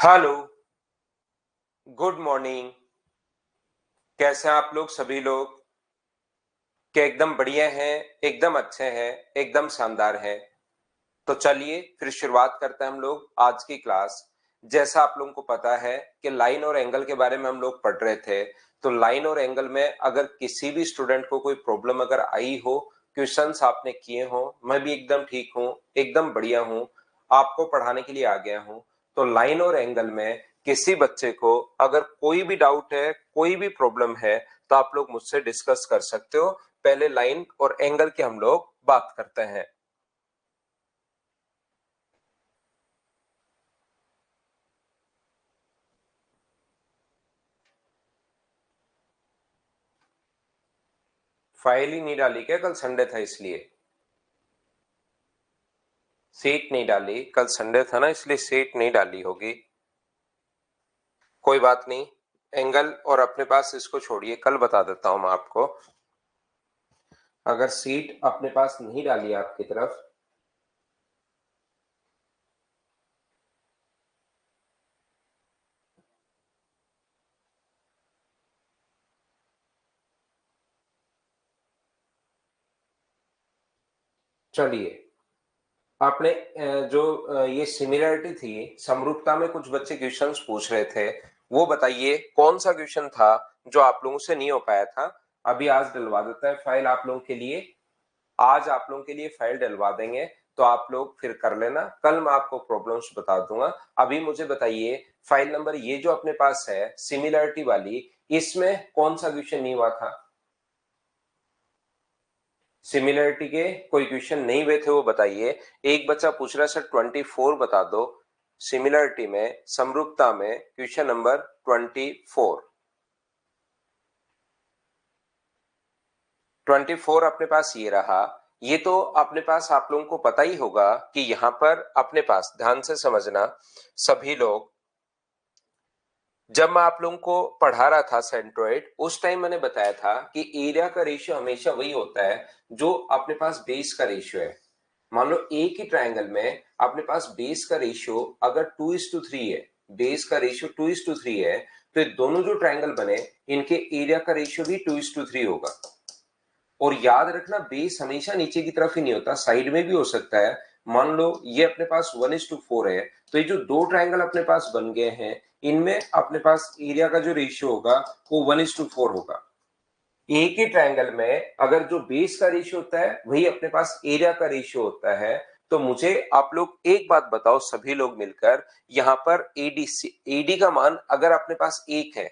Hello, good morning. कैसे हैं आप लोग सभी लोग? क्या एकदम बढ़िया हैं, एकदम अच्छे हैं, एकदम शानदार हैं। तो चलिए फिर शुरुआत करते हैं हम लोग आज की क्लास। जैसा आप लोगों को पता है कि लाइन और एंगल के बारे में हम लोग पढ़ रहे थे। तो लाइन और एंगल में अगर किसी भी स्टूडेंट को कोई प्रॉब्लम अगर आई हो, क्वेश्चंस आपने किए हो, मैं भी एकदम ठीक हूँ, एकदम बढ़िया हूँ, आपको पढ़ाने के लिए आ गया हूँ। तो लाइन और एंगल में किसी बच्चे को अगर कोई भी डाउट है, कोई भी प्रॉब्लम है, तो आप लोग मुझसे डिस्कस कर सकते हो। पहले लाइन और एंगल की हम लोग बात करते हैं। फाइल ही नहीं डाली क्या? कल संडे था इसलिए सीट नहीं डाली। कल संडे था ना, इसलिए सीट नहीं डाली होगी। कोई बात नहीं। एंगल और अपने पास इसको छोड़िए, कल बता देता हूं मैं आपको। अगर सीट अपने पास नहीं डाली आपकी तरफ, चलिए। आपने जो ये सिमिलरिटी थी, समरूपता में कुछ बच्चे क्वेश्चंस पूछ रहे थे। वो बताइए कौन सा क्वेश्चन था जो आप लोगों से नहीं हो पाया था। अभी आज डलवा देता है फाइल आप लोगों के लिए। आज आप लोगों के लिए फाइल डलवा देंगे, तो आप लोग फिर कर लेना। कल मैं आपको प्रॉब्लम्स बता दूंगा। अभी मुझे बताइए, फाइल नंबर ये जो अपने पास है सिमिलरिटी वाली, इसमें कौन सा क्वेश्चन नहीं हुआ था? सिमिलरिटी के कोई क्वेश्चन नहीं हुए थे वो बताइए। एक बच्चा पूछ रहा है सर 24 बता दो। सिमिलरिटी में, समरूपता में क्वेश्चन नंबर 24। 24 अपने पास ये रहा। ये तो अपने पास आप लोगों को पता ही होगा कि यहां पर अपने पास, ध्यान से समझना सभी लोग, जब मैं आप लोगों को पढ़ा रहा था सेंट्रोइड, उस टाइम मैंने बताया था कि एरिया का रेशियो हमेशा वही होता है जो अपने पास बेस का रेशियो है। मान लो एक ही ट्रायंगल में अपने पास बेस का रेशियो अगर 2:3 है, बेस का रेशियो 2:3 है, तो ये दोनों जो ट्रायंगल बने, इनके एरिया का रेशियो भी 2:3 होगा। और याद रखना, बेस हमेशा नीचे की तरफ ही नहीं होता, साइड में भी हो सकता है। मान लो ये अपने पास 1:4 है, तो ये जो दो ट्रायंगल अपने पास बन गए हैं, इनमें अपने पास एरिया का जो रेशियो होगा वो 1:4 होगा। एक ही ट्रायंगल में अगर जो बेस का रेशियो होता है वही अपने पास एरिया का रेशियो होता है। तो मुझे आप लोग एक बात बताओ सभी लोग मिलकर, यहां पर एडी, एडी का मान अगर अपने पास एक है,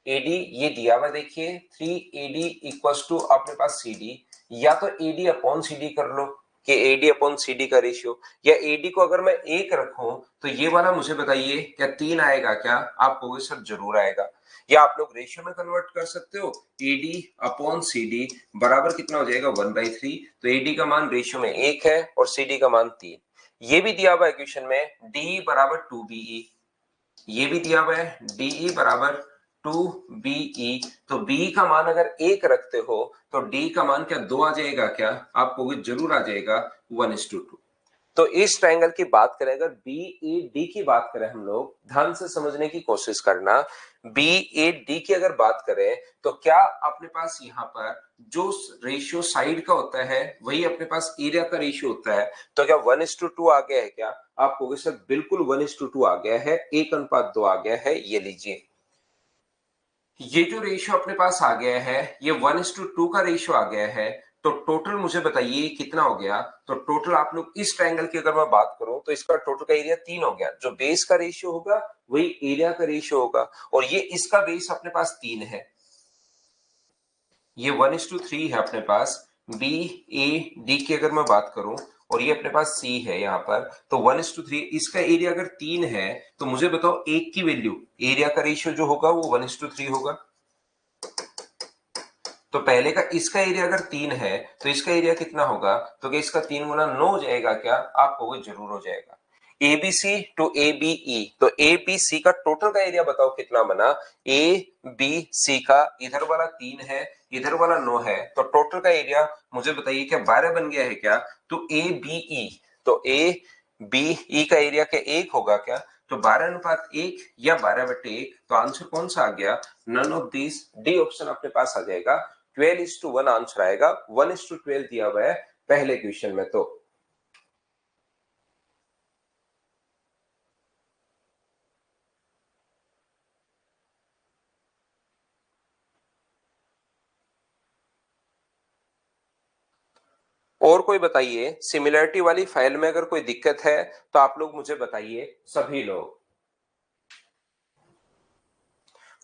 एडी ये दिया हुआ देखिए 3AD इक्वल्स टू अपने पास CD, या तो एडी अपॉन CD कर लो कि एडी अपॉन CD का रेशियो, या एडी को अगर मैं एक रखूं तो ये वाला मुझे बताइए क्या 3 आएगा क्या? आप कहोगे सर जरूर आएगा। या आप लोग रेशियो में कन्वर्ट कर सकते हो, एडी अपॉन CD बराबर कितना हो जाएगा 1/3। तो एडी का मान रेशियो में 1 है और CD का मान 3। ये भी दिया हुआ है क्वेश्चन में, डी बराबर 2BE। ये भी दिया हुआ है DE बराबर 2BE। तो बी का मान अगर एक रखते हो तो डी का मान क्या 2 आ जाएगा क्या? आपको जरूर आ जाएगा 1:2। तो इस ट्रायंगल की बात करें, अगर BED की बात करें, हम लोग ध्यान से समझने की कोशिश करना। BAD की अगर बात करें तो क्या अपने पास यहाँ पर जो रेशियो साइड का होता है वही अपने पास एरिया का रेशियो होता है। तो क्या 1:2 आ गया है क्या? आप कहोगे सर बिल्कुल 1:2 आ गया है, 1:2 आ गया है। ये लीजिए, ये जो रेशियो अपने पास आ गया है, ये 1:2 का रेशियो आ गया है। तो टोटल मुझे बताइए कितना हो गया? तो टोटल आप लोग इस ट्रायंगल की अगर मैं बात करूं तो इसका टोटल का एरिया 3 हो गया। जो बेस का रेशियो होगा वही एरिया का रेशियो होगा, और ये इसका बेस अपने पास 3 है, ये 1:3 है अपने पास। BAD की अगर मैं बात करूं और ये अपने पास C है यहाँ पर, तो 1:3, इसका एरिया अगर 3 है, तो मुझे बताओ एक की वैल्यू, एरिया का रेशियो जो होगा वो 1:3 होगा। तो पहले का इसका एरिया अगर 3 है तो इसका एरिया कितना होगा? तो क्या इसका 3 गुना 9 हो जाएगा क्या? आप कहोगे जरूर हो जाएगा। ABC टू ABE, तो ABC का टोटल का एरिया बताओ कितना बना? ABC का इधर वाला 3 है, इधर वाला 9 है, तो टोटल का एरिया मुझे बताइए क्या 12 बन गया है क्या? तो ABE, तो ABE का एरिया क्या 1 होगा क्या? तो 12:1 या 12/1, तो आंसर कौन सा आ गया? None of this, D option अपने पास आ जाएगा। 12:1 आंसर आएगा। 1:12 दिया हुआ है पहले क्वेश्चन में। तो और कोई बताइए, सिमिलरिटी वाली फाइल में अगर कोई दिक्कत है तो आप लोग मुझे बताइए, सभी लोग।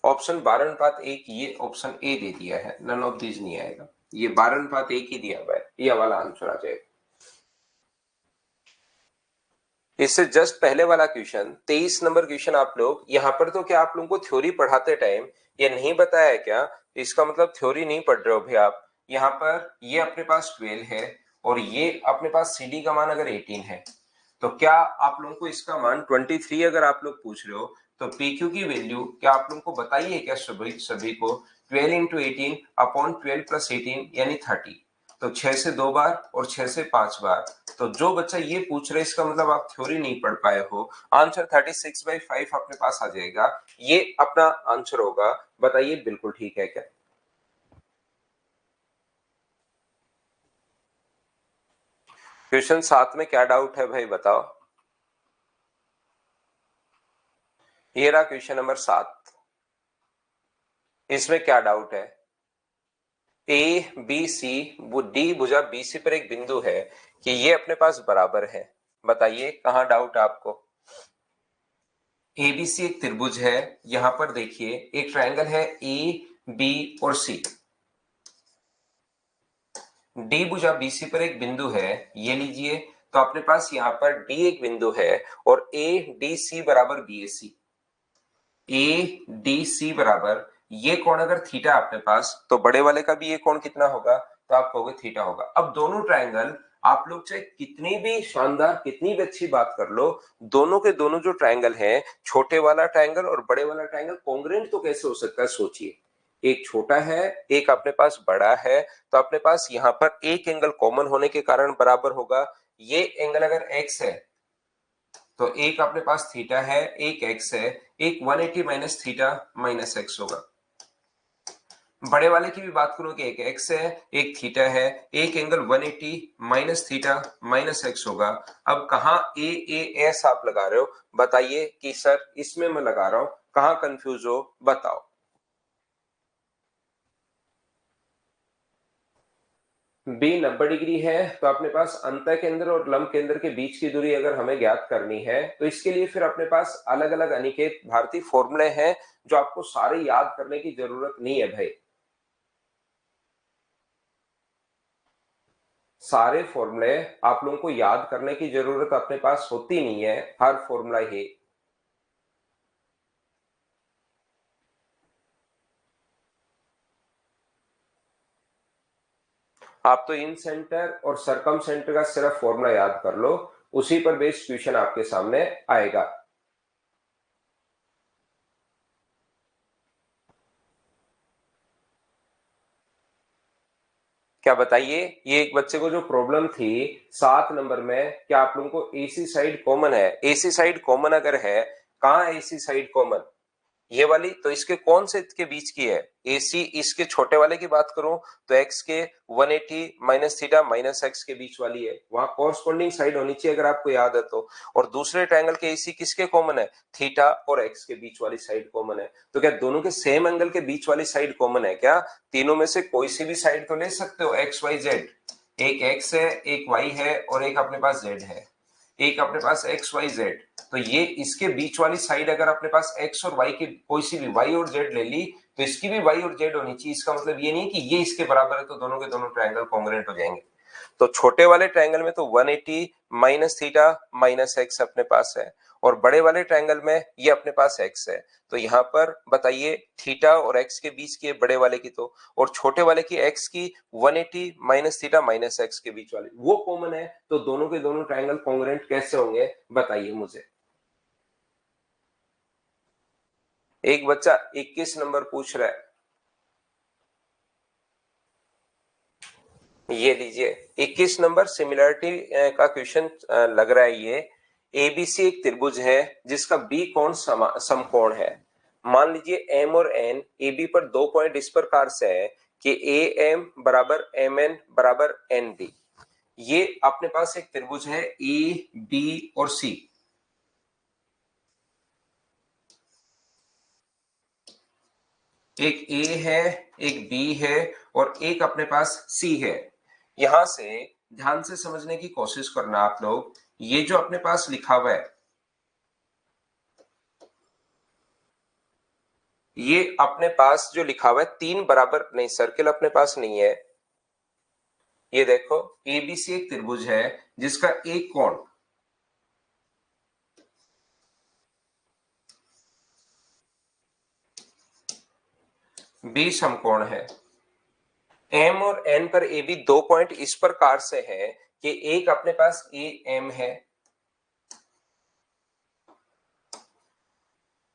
ऑप्शन 12:1, ये ऑप्शन ए दे दिया है, नन ऑफ दिस नहीं आएगा, ये 12:1 ही दिया हुआ है, ये वाला आंसर आ जाएगा। इससे जस्ट पहले वाला क्वेश्चन 23 नंबर क्वेश्चन, आप लोग यहाँ पर तो क्या आप लोगों को थ्योरी पढ़ाते टाइम ये नहीं बताया क्या? इसका मतलब थ्योरी नहीं पढ़ रहे हो भी आप। यहाँ पर ये अपने पास 12 है और ये अपने पास CD का मान अगर 18 है, तो क्या आप लोगों को इसका मान 23 अगर आप लोग पूछ रहे हो, तो PQ की वैल्यू क्या आप लोगों को बताइए क्या? सभी को 12 इंटू 18 अपॉन 12 प्लस 18 यानी 30, तो 6 से 2 बार और 6 से 5 बार। तो जो बच्चा ये पूछ रहे, इसका मतलब आप थ्योरी नहीं पढ़ पाए हो। आंसर 36/5 अपने पास आ जाएगा, ये अपना आंसर होगा। बताइए बिल्कुल ठीक है क्या? क्वेश्चन 7 में क्या डाउट है भाई बताओ? ये रहा क्वेश्चन नंबर 7, इसमें क्या डाउट है? ए बी सी, डी भुजा BC पर एक बिंदु है कि ये अपने पास बराबर है। बताइए कहां डाउट है आपको? ABC एक त्रिभुज है, यहां पर देखिए एक ट्रायंगल है AB और C। डी भुजा BC पर एक बिंदु है, ये लीजिए। तो अपने पास यहाँ पर D एक बिंदु है और ADC बराबर BAC। ADC बराबर, ये कोण अगर थीटा अपने पास, तो बड़े वाले का भी ये कोण कितना होगा? तो आप कहोगे थीटा होगा। अब दोनों ट्रायंगल, आप लोग चाहे कितनी भी शानदार, कितनी भी अच्छी बात कर लो, दोनों के दोनों जो ट्रायंगल हैं, छोटे वाला ट्रायंगल और बड़े वाला ट्रायंगल कॉन्ग्रुएंट तो कैसे हो सकता है? सोचिए, एक छोटा है, एक अपने पास बड़ा है, तो अपने पास यहाँ पर एक एंगल कॉमन होने के कारण बराबर होगा। ये एंगल अगर x है, तो एक अपने पास थीटा है, एक x है, एक 180 माइनस थीटा माइनस x होगा। बड़े वाले की भी बात करूं कि एक x है, एक थीटा है, एक angle 180 minus theta minus x होगा। अब कहां AAS आप लगा रहे हो? बताइए कि सर इसमें मैं लगा रहा हूं, कहां कंफ्यूज हो बताओ। B 90 डिग्री है, तो अपने पास अंतः केंद्र और लंब केंद्र के बीच की दूरी अगर हमें ज्ञात करनी है, तो इसके लिए फिर अपने पास अलग अलग अनिकेत भारतीय फॉर्मूले हैं, जो आपको सारे याद करने की जरूरत नहीं है भाई। सारे फॉर्मूले आप लोगों को याद करने की जरूरत अपने पास होती नहीं है, हर फॉर्मूला ही। आप तो इन सेंटर और सरकम सेंटर का सिर्फ फॉर्मूला याद कर लो, उसी पर बेस्ड क्वेश्चन आपके सामने आएगा। क्या बताइए, ये एक बच्चे को जो प्रॉब्लम थी 7 नंबर में, क्या आप लोगों को AC साइड कॉमन है? AC साइड कॉमन अगर है, कहां है AC साइड कॉमन? ये वाली, तो इसके कौन से के बीच की है? AC इसके छोटे वाले की बात करूं तो x के 180 माइनस थीटा माइनस x के बीच वाली है, वहां कॉरस्पॉन्डिंग साइड होनी चाहिए अगर आपको याद है तो। और दूसरे ट्रायंगल के AC किसके कॉमन है? थीटा और x के बीच वाली साइड कॉमन है। तो क्या दोनों के सेम एंगल के बीच वाली साइड कॉमन है क्या? तीनों में से कोई सी भी साइड तो ले सकते हो, x y z। एक x है, एक y है और एक अपने पास z है, एक अपने पास एक्स वाई जेड। तो ये इसके बीच वाली साइड अगर अपने पास एक्स और वाई की कोई सी भी वाई और जेड ले ली, तो इसकी भी वाई और जेड होनी चाहिए। इसका मतलब ये नहीं कि ये इसके बराबर है तो दोनों के दोनों ट्रायंगल कॉन्ग्रुएंट हो जाएंगे। तो छोटे वाले ट्रायंगल में तो 180 माइनस थीटा माइनस एक्स अपने पास है, और बड़े वाले ट्रायंगल में ये अपने पास एक्स है। तो यहाँ पर बताइए थीटा और एक्स के बीच की है बड़े वाले की, तो और छोटे वाले की एक्स की 180 माइनस थीटा माइनस एक्स के बीच वाले वो कॉमन है, तो दोनों के दोनों ट्रायंगल कॉन्ग्रुएंट कैसे होंगे बताइए मुझे। एक बच्चा 21 नंबर पूछ रहा है, ये लीजिए 21 नंबर सिमिलरिटी का क्वेश्चन लग रहा है ये। एबीसी एक त्रिभुज है जिसका बी कोण समकोण है। मान लीजिए एम और एन ए बी पर 2 पॉइंट इस प्रकार से है कि ए एम बराबर एम एन बराबर एन बी। ये अपने पास एक त्रिभुज है ए बी और सी। एक ए है, एक बी है और एक अपने पास सी है। यहां से ध्यान से समझने की कोशिश करना आप लोग। ये जो अपने पास लिखा हुआ है, ये अपने पास जो लिखा हुआ है 3 बराबर नहीं, सर्किल अपने पास नहीं है। ये देखो एबीसी एक त्रिभुज है जिसका एक कोण बी समकोण है। एम और एन पर ए बी 2 पॉइंट इस प्रकार से है कि एक अपने पास ए एम है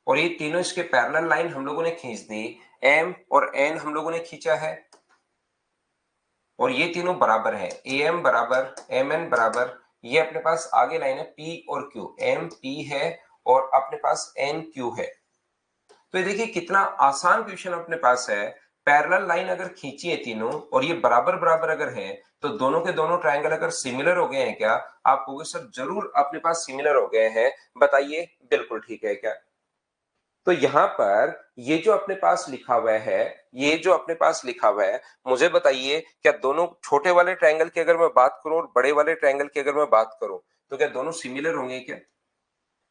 और ये तीनों इसके पैरेलल लाइन हम लोगों ने खींच दी। एम और एन हम लोगों ने खींचा है और ये तीनों बराबर है। ए एम बराबर एम एन बराबर, ये अपने पास आगे लाइन है पी और क्यू। एम पी है और अपने पास एन क्यू है। तो ये देखिए कितना आसान क्वेश्चन अपने पास है। पैरेलल लाइन अगर खींची है तीनों और ये बराबर बराबर अगर है तो दोनों के दोनों ट्रायंगल अगर सिमिलर हो गए हैं क्या? आप कहोगे सर जरूर अपने पास सिमिलर हो गए हैं। बताइए बिल्कुल ठीक है क्या? तो यहां पर ये जो अपने पास लिखा हुआ है, ये जो अपने पास लिखा हुआ है, मुझे बताइए क्या दोनों छोटे वाले ट्रायंगल की अगर मैं बात करूं और बड़े वाले ट्रायंगल की अगर मैं बात करूं तो क्या दोनों सिमिलर होंगे क्या?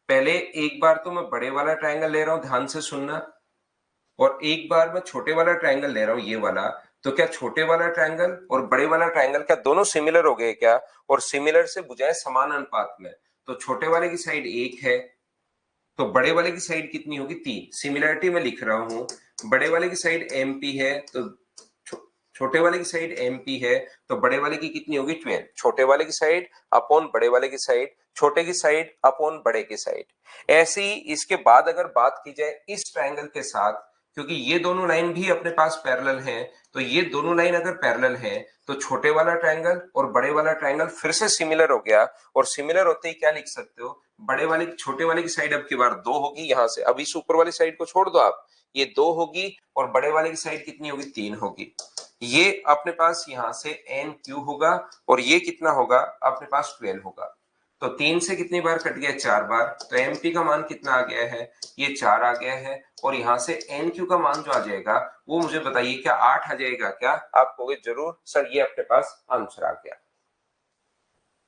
पहले एक बार तो मैं बड़े वाला ट्रायंगल ले रहा हूं, ध्यान से सुनना, और एक बार मैं छोटे वाला ट्रायंगल ले रहा हूं ये वाला। तो क्या छोटे वाला ट्रायंगल और बड़े वाला ट्रायंगल क्या दोनों सिमिलर हो गए क्या? और सिमिलर से बुझाए समान अनुपात में। तो छोटे वाले की साइड 1 है तो बड़े वाले की साइड कितनी होगी? 3। सिमिलरिटी में लिख रहा हूं, बड़े वाले की साइड एम पी है तो छोटे वाले की साइड एम पी है तो बड़े वाले की कितनी होगी? 12। छोटे वाले की साइड अपॉन बड़े वाले की साइड, छोटे की साइड अपॉन बड़े की साइड। ऐसे ही इसके बाद अगर बात की जाए इस ट्रायंगल के साथ, क्योंकि ये दोनों लाइन भी अपने पास पैरेलल हैं, तो ये दोनों लाइन अगर पैरेलल हैं तो छोटे वाला ट्रायंगल और बड़े वाला ट्रायंगल फिर से सिमिलर हो गया। और सिमिलर होते ही क्या लिख सकते हो? बड़े वाले की छोटे वाले की साइड अब की बार 2 होगी। यहां से अब इस ऊपर वाली साइड को छोड़ दो आप, ये 2 होगी और बड़े वाले की साइड कितनी होगी? 3 होगी। ये अपने पास यहां से एन क्यू होगा और ये कितना होगा? अपने पास 12 होगा। तो 3 से कितनी बार कट गया? 4 बार। तो एम पी का मान कितना आ गया है? ये 4 आ गया है। और यहां से एन क्यू का मान जो आ जाएगा वो मुझे बताइए क्या 8 आ जाएगा क्या? आप कहोगे जरूर सर ये अपने पास आंसर आ गया।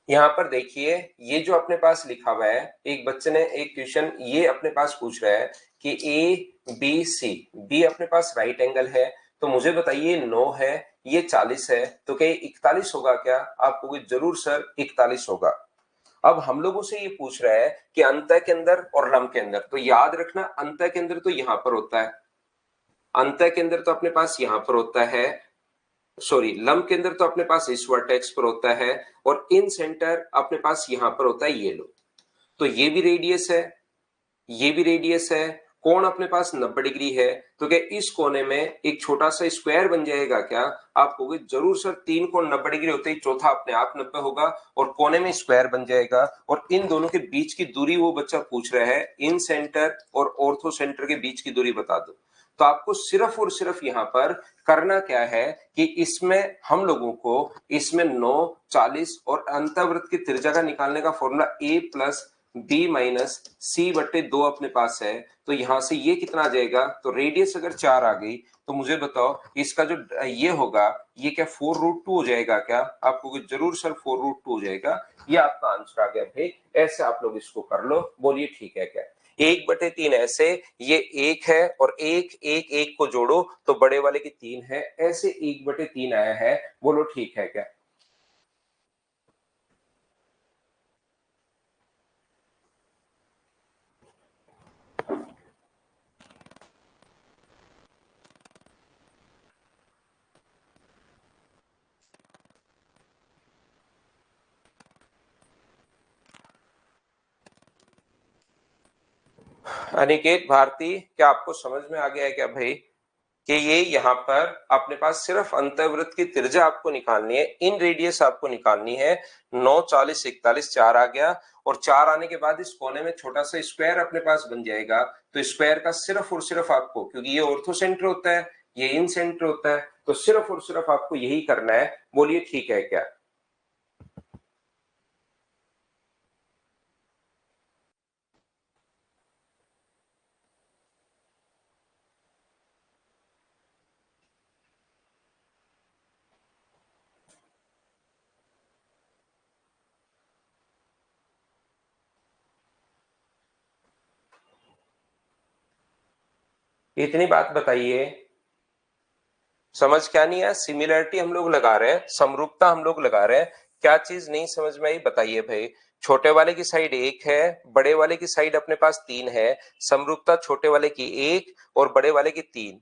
यहाँ पर देखिए ये जो अपने पास लिखा हुआ है, एक बच्चे ने एक क्वेश्चन ये अपने पास पूछ रहा है कि ए बी सी, बी अपने पास राइट एंगल है तो मुझे बताइए 9 है, ये 40 है, तो क्या 41 होगा क्या? आप कहोगे जरूर सर 41 होगा। अब हम लोगों से ये पूछ रहा है कि अंतः के अंदर और लंब के अंदर, तो याद रखना अंतः के अंदर तो यहां पर होता है, अंतः के अंदर तो अपने पास यहां पर होता है, सॉरी लंब के अंदर तो अपने पास इस वर्टेक्स पर होता है, और इन सेंटर अपने पास यहां पर होता है ये लो। तो ये भी रेडियस है, ये भी रेडियस है, कोण अपने पास 90 डिग्री है। तो क्या इस कोने में एक छोटा सा स्क्वायर बन जाएगा क्या? आप कहोगे जरूर सर 3 कोण 90 डिग्री होते ही चौथा अपने आप 90 होगा और कोने में स्क्वायर बन जाएगा। और इन दोनों के बीच की दूरी वो बच्चा पूछ रहा है, इन सेंटर और ऑर्थो सेंटर के बीच की दूरी बता दो। तो आपको सिर्फ और सिर्फ यहां पर करना क्या है कि इसमें हम लोगों को इसमें 9, 40 और अंतःवृत्त की त्रिज्या का निकालने का formula a plus b minus c बट्टे 2 अपने पास है। तो यहां से ये कितना आ जाएगा? तो रेडियस अगर 4 आ गई तो मुझे बताओ इसका जो ये होगा ये क्या 4√2 हो जाएगा क्या? आपको जरूर सर 4√2 हो जाएगा। ये आपका आंसर आ गया भाई। ऐसे आप लोग इसको कर लो, बोलिए ठीक है क्या? 1/3 ऐसे, ये 1 है और 1 को जोड़ो तो बड़े वाले की 3 है, ऐसे 1/3 आया है। बोलो ठीक है क्या? अनिकेत भारती, क्या आपको समझ में आ गया है क्या भाई? कि ये यहाँ पर अपने पास सिर्फ अंतःवृत्त की त्रिज्या आपको निकालनी है, इन रेडियस आपको निकालनी है। 9, 40, 41, 4 आ गया, और 4 आने के बाद इस कोने में छोटा सा स्क्वायर अपने पास बन जाएगा। तो स्क्वायर का सिर्फ और सिर्फ आपको, क्योंकि ये ऑर्थो सेंटर होता है, ये इन सेंटर होता है, तो सिर्फ और सिर्फ आपको यही करना है। बोलिए ठीक है क्या? इतनी बात बताइए, समझ क्या नहीं है? सिमिलरिटी हम लोग लगा रहे हैं, समरूपता हम लोग लगा रहे हैं, क्या चीज नहीं समझ में आई बताइए भाई। छोटे वाले की साइड 1 है, बड़े वाले की साइड अपने पास 3 है, समरूपता छोटे वाले की 1 और बड़े वाले की 3,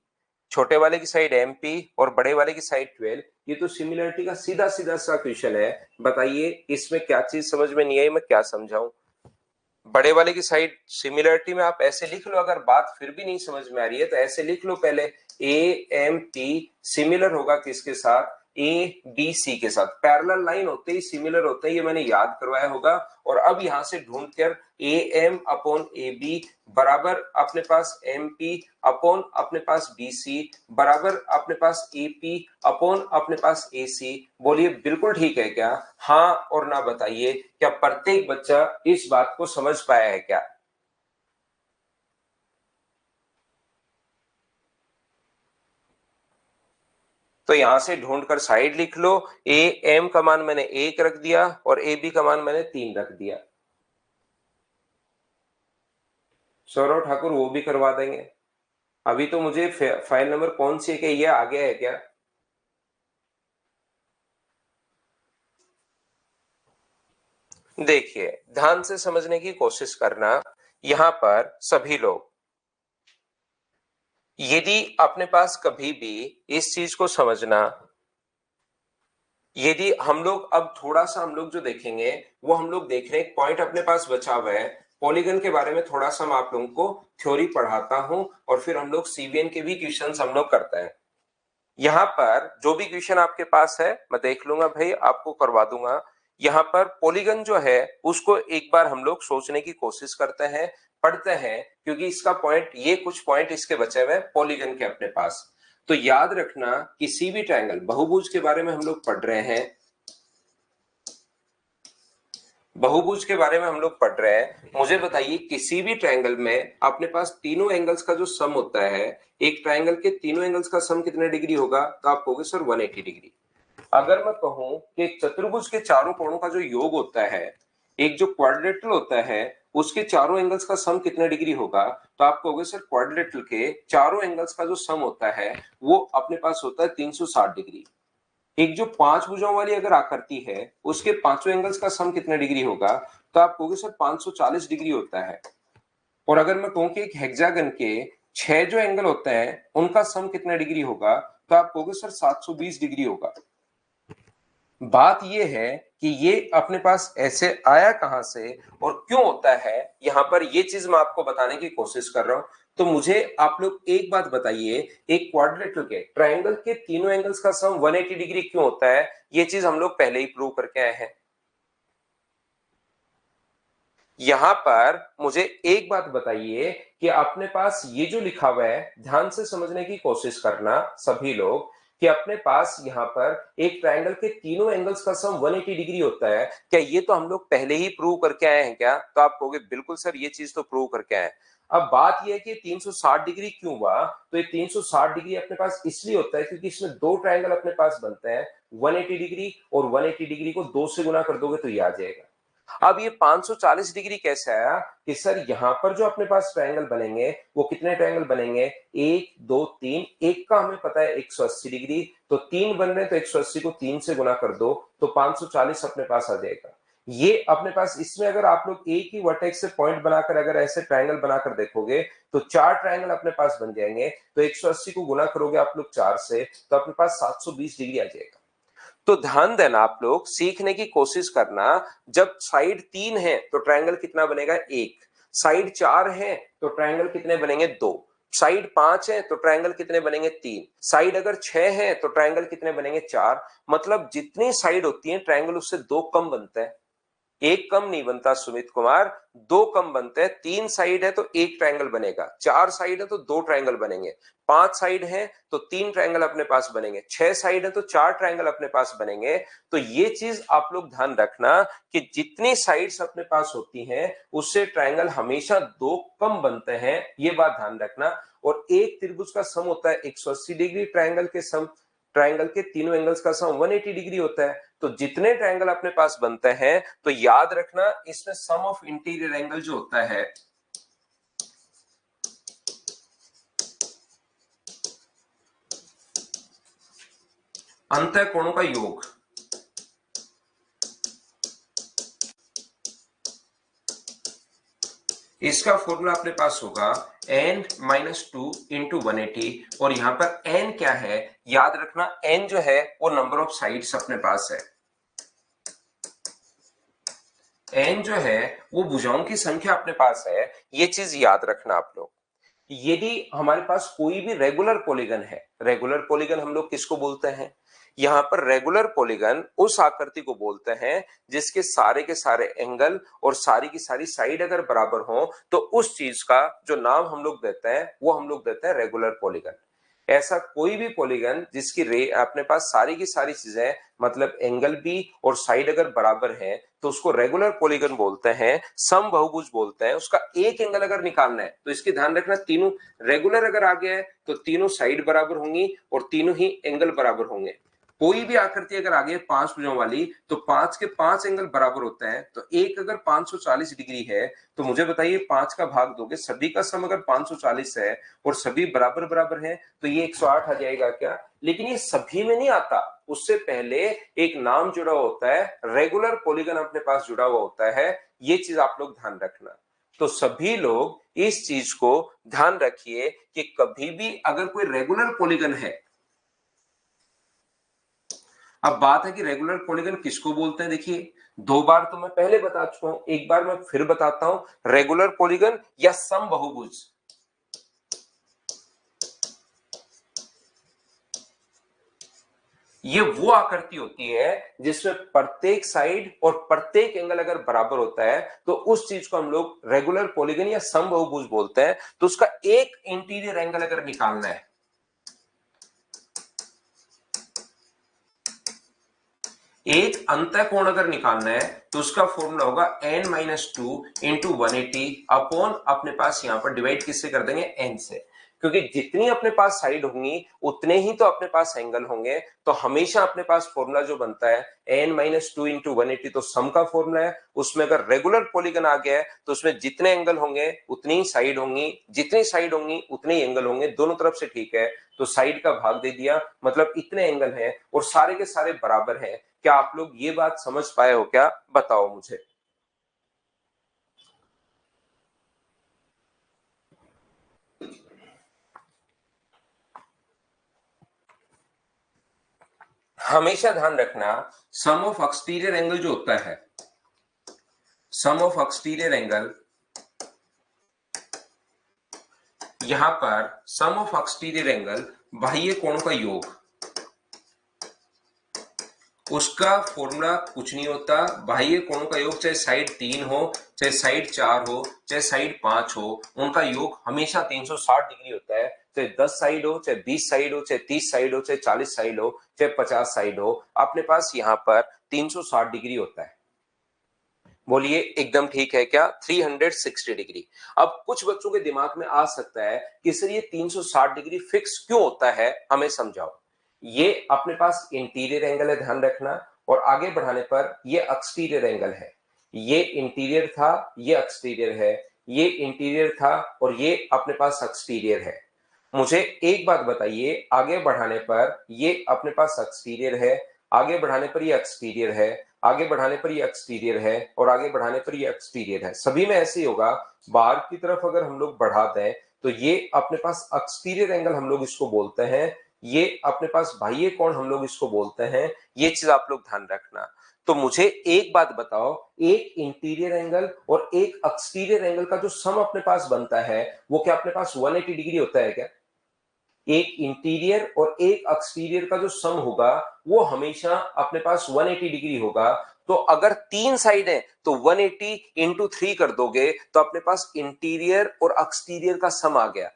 छोटे वाले की साइड MP और बड़े वाले की साइड 12। ये तो सिमिलरिटी का सीधा सीधा सा क्वेश्चन है, बताइए इसमें क्या चीज समझ में नहीं आई, मैं क्या समझाऊं? बड़े वाले की साइड सिमिलरिटी में आप ऐसे लिख लो, अगर बात फिर भी नहीं समझ में आ रही है तो ऐसे लिख लो पहले, AMP सिमिलर होगा किसके साथ? ABC के साथ। पैरेलल लाइन होते ही सिमिलर होते हैं, ये मैंने याद करवाया होगा। और अब यहां से ढूंढ कर AM अपॉन AB बराबर अपने पास MP अपॉन अपने पास BC बराबर अपने पास AP अपॉन अपने पास AC। बोलिए बिल्कुल ठीक है क्या? हाँ और ना बताइए, क्या प्रत्येक बच्चा इस बात को समझ पाया है क्या? तो यहां से ढूंढकर साइड लिख लो, AM का मान मैंने 1 रख दिया और AB का मान मैंने 3 रख दिया। सौरभ ठाकुर वो भी करवा देंगे। अभी तो मुझे फाइल नंबर कौन सी है, क्या ये आ गया है क्या? देखिए ध्यान से समझने की कोशिश करना, यहां पर सभी लोग, यदि अपने पास कभी भी इस चीज को समझना, यदि हम लोग अब थोड़ा सा हम लोग जो देखेंगे वो हम लोग देख रहे हैं, एक पॉइंट अपने पास बचा हुआ है, पॉलीगन के बारे में थोड़ा सा मैं आप लोगों को थ्योरी पढ़ाता हूं और फिर हम लोग CVN के भी क्वेश्चंस हम लोग करते हैं। यहाँ पर जो भी क्वेश्चन आपके पास है मैं देख लूंगा भाई, आपको करवा दूंगा। यहाँ पर पॉलीगन जो है उसको एक बार हम लोग सोचने की कोशिश करते हैं, पढ़ते हैं, क्योंकि इसका पॉइंट, ये कुछ पॉइंट इसके बचे हुए पॉलीगन के अपने पास। तो याद रखना, किसी भी ट्रायंगल, बहुभुज के बारे में हम लोग पढ़ रहे हैं, बहुभुज के बारे में हम लोग पढ़ रहे हैं। मुझे बताइए किसी भी ट्रायंगल में अपने पास तीनों एंगल्स का जो सम होता है, एक ट्रायंगल के तीनों एंगल्स का सम कितने डिग्री होगा? तो आप कहोगे सर 180 डिग्री। अगर मैं कहूं कि एक चतुर्भुज के चारों कोणों का जो योग होता है, एक जो क्वाड्रिलेटरल होता है उसके चारों एंगल्स का सम कितने डिग्री होगा? तो आप कहोगे सर क्वाड्रिलेटरल के चारों एंगल्स का जो सम होता है वो अपने पास होता है 360 डिग्री। एक जो 5 भुजाओं वाली अगर आकृति है उसके पांचों एंगल्स का सम कितने डिग्री होगा? तो आप कहोगे सर 540 डिग्री होता है। और अगर मैं कहूं कि एक हेक्सागन के 6 जो एंगल होते हैं उनका सम कितने डिग्री होगा? तो आप कहोगे सर 720 डिग्री होगा। बात ये है कि ये अपने पास ऐसे आया कहां से और क्यों होता है, यहां पर ये चीज मैं आपको बताने की कोशिश कर रहा हूं। तो मुझे आप लोग एक बात बताइए, एक क्वाड्रिलेटरल के ट्रायंगल के तीनों एंगल्स का सम 180 डिग्री क्यों होता है? ये चीज हम लोग पहले ही प्रूव करके आए हैं। यहां पर मुझे एक बात बताइए कि अपने पास ये जो लिखा हुआ है, ध्यान से समझने की कोशिश करना सभी लोग, कि अपने पास यहां पर एक ट्रायंगल के तीनों एंगल्स का सम 180 डिग्री होता है, क्या ये तो हम लोग पहले ही प्रूव करके आए हैं क्या? तो आप कहोगे बिल्कुल सर ये चीज तो प्रूव करके आए हैं। अब बात यह है कि 360 डिग्री क्यों हुआ? तो ये 360 डिग्री अपने पास इसलिए होता है क्योंकि इसमें दो ट्रायंगल अपने पास बनते हैं, 180 डिग्री, और 180 डिग्री को 2 से गुना कर दोगे तो ये आ जाएगा। अब ये 540 डिग्री कैसे आया? कि सर यहां पर जो अपने पास ट्रायंगल बनेंगे वो कितने ट्रायंगल बनेंगे? 1 2 3, एक का हमें पता है 180 डिग्री, तो 3 बन रहे, तो 180 को 3 से गुना कर दो तो 540 अपने पास आ जाएगा। ये अपने पास, इसमें अगर आप लोग एक ही वर्टेक्स से पॉइंट बनाकर अगर ऐसे ट्रायंगल बनाकर देखोगे तो 4 ट्रायंगल अपने पास बन जाएंगे, तो 180 को गुना करोगे आप लोग 4 से तो अपने पास 720 डिग्री आ जाएगा। तो ध्यान देना, आप लोग सीखने की कोशिश करना, जब साइड 3 है तो ट्रायंगल कितना बनेगा? 1। साइड 4 है तो ट्रायंगल कितने बनेंगे? 2। साइड 5 है तो ट्रायंगल कितने बनेंगे 3, साइड अगर 6 है तो ट्रायंगल कितने बनेंगे 4। मतलब जितनी साइड होती है ट्रायंगल उससे 2 कम बनता है, एक कम नहीं बनता सुमित कुमार, 2 कम बनते हैं। 3 साइड है तो एक ट्रायंगल बनेगा, 4 साइड है तो 2 ट्रायंगल बनेंगे, 5 साइड है तो 3 ट्रायंगल अपने पास बनेंगे, 6 साइड है तो 4 ट्रायंगल अपने पास बनेंगे। तो ये चीज आप लोग ध्यान रखना कि जितनी साइड्स अपने पास होती हैं उससे ट्रायंगल हमेशा 2 कम बनते हैं, ये बात ध्यान रखना। और एक त्रिभुज का सम होता है 180 डिग्री, ट्रायंगल के सम, ट्रायंगल के तीनों एंगल्स का सम 180 डिग्री होता है। तो जितने ट्रायंगल अपने पास बनते हैं तो याद रखना इसमें सम ऑफ इंटीरियर एंगल जो होता है अंतः कोणों का योग, इसका फॉर्मूला अपने पास होगा n-2 इंटू 180। और यहां पर n क्या है याद रखना, n जो है वो नंबर ऑफ साइड्स अपने पास है, n जो है वो भुजाओं की संख्या अपने पास है, ये चीज याद रखना आप लोग। यदि हमारे पास कोई भी रेगुलर पॉलीगन है, रेगुलर पॉलीगन हम लोग किसको बोलते हैं, यहां पर रेगुलर पॉलीगन उस आकृति को बोलते हैं जिसके सारे के सारे एंगल और सारी की सारी साइड अगर बराबर हो तो उस चीज का जो नाम हम लोग देते हैं वो हम लोग देते हैं रेगुलर पॉलीगन। ऐसा कोई भी पॉलीगन जिसकी रे अपने पास सारी की सारी चीजें मतलब एंगल भी और साइड अगर बराबर है तो उसको रेगुलर पॉलीगन बोलते हैं, सम बहुभुज बोलते हैं। उसका एक एंगल अगर निकालना है तो इसकी ध्यान रखना, तीनों रेगुलर अगर आ गया है तो तीनों साइड बराबर होंगी और तीनों ही एंगल बराबर होंगे। कोई भी आकृति अगर आ गई 5 भुजाओं वाली तो 5 के 5 एंगल बराबर होते हैं। तो एक अगर 540 डिग्री है तो मुझे बताइए 5 का भाग दोगे, सभी का सम अगर 540 है और सभी बराबर बराबर है तो ये 108 आ जाएगा क्या। लेकिन ये सभी में नहीं आता, उससे पहले एक नाम जुड़ा होता है, रेगुलर पॉलीगन अपने पास जुड़ा हुआ होता है, ये चीज आप लोग ध्यान रखना। तो सभी लोग इस चीज को ध्यान रखिए कि कभी भी अगर कोई रेगुलर पॉलीगन है, अब बात है कि रेगुलर पॉलीगन किसको बोलते हैं। देखिए 2 बार तो मैं पहले बता चुका हूं, एक बार मैं फिर बताता हूं, रेगुलर पॉलीगन या सम बहुभुज, ये वो आकृति होती है जिसमें प्रत्येक साइड और प्रत्येक एंगल अगर बराबर होता है तो उस चीज को हम लोग रेगुलर पॉलीगन या सम बहुभुज बोलते हैं। तो उसका एक इंटीरियर एंगल अगर निकालना है, एक अंतःकोण अगर निकालना है तो उसका फॉर्मूला होगा n-2 इंटू 180 अपॉन अपने पास यहां पर डिवाइड किससे कर देंगे n से, क्योंकि जितनी अपने पास साइड होंगी उतने ही तो अपने पास एंगल होंगे। तो हमेशा अपने पास फॉर्मूला जो बनता है n-2 इंटू 180 तो सम का फॉर्मूला है, उसमें अगर रेगुलर पॉलीगन आ गया है तो उसमें जितने एंगल होंगे उतनी ही साइड होंगी, जितनी साइड होंगी उतने ही एंगल होंगे, दोनों तरफ से ठीक है। तो साइड का भाग दे दिया, मतलब इतने एंगल हैं और सारे के सारे बराबर हैं। क्या आप लोग ये बात समझ पाए हो क्या, बताओ मुझे। हमेशा ध्यान रखना सम ऑफ एक्सटीरियर एंगल जो होता है, सम ऑफ एक्सटीरियर एंगल, यहां पर सम ऑफ एक्सटीरियर एंगल बाह्य कोणों का योग, उसका फॉर्मूला कुछ नहीं होता, बाह्य कोणों का योग चाहे साइड 3 हो चाहे साइड 4 हो चाहे साइड 5 हो, उनका योग हमेशा 360 डिग्री होता है। चाहे 10 साइड हो चाहे 20 साइड हो चाहे 30 साइड हो चाहे 40 साइड हो चाहे 50 साइड हो, अपने पास यहाँ पर 360 डिग्री होता है। बोलिए एकदम ठीक है क्या, 360 डिग्री। अब कुछ बच्चों के दिमाग में आ सकता है कि सर ये 360 डिग्री फिक्स क्यों होता है, हमें समझाओ। ये अपने पास इंटीरियर एंगल है, ध्यान रखना, और आगे बढ़ाने पर ये एक्सटीरियर एंगल है। ये इंटीरियर था, ये एक्सटीरियर है, ये इंटीरियर था और ये अपने पास एक्सटीरियर है। मुझे एक बात बताइए, आगे बढ़ाने पर ये अपने पास एक्सटीरियर है, आगे बढ़ाने पर ये एक्सटीरियर है, आगे बढ़ाने पर ये एक्सटीरियर है और आगे बढ़ाने पर ये एक्सटीरियर है, सभी में ऐसे ही होगा। बाहर की तरफ अगर हम लोग बढ़ाते हैं तो ये अपने पास एक्सटीरियर एंगल हम लोग इसको बोलते हैं, ये अपने पास बाह्य कोण हम लोग इसको बोलते हैं। ये चीज आप लोग ध्यान रखना। तो मुझे एक बात बताओ, एक इंटीरियर एंगल और एक एक्सटीरियर एंगल का जो सम अपने पास बनता है वो क्या अपने पास 180 डिग्री होता है क्या? एक इंटीरियर और एक एक्सटीरियर का जो सम होगा वो हमेशा अपने पास 180 डिग्री होगा। तो अगर तीन साइड है तो 180 इंटू 3 कर दोगे तो अपने पास इंटीरियर और एक्सटीरियर का सम आ गया।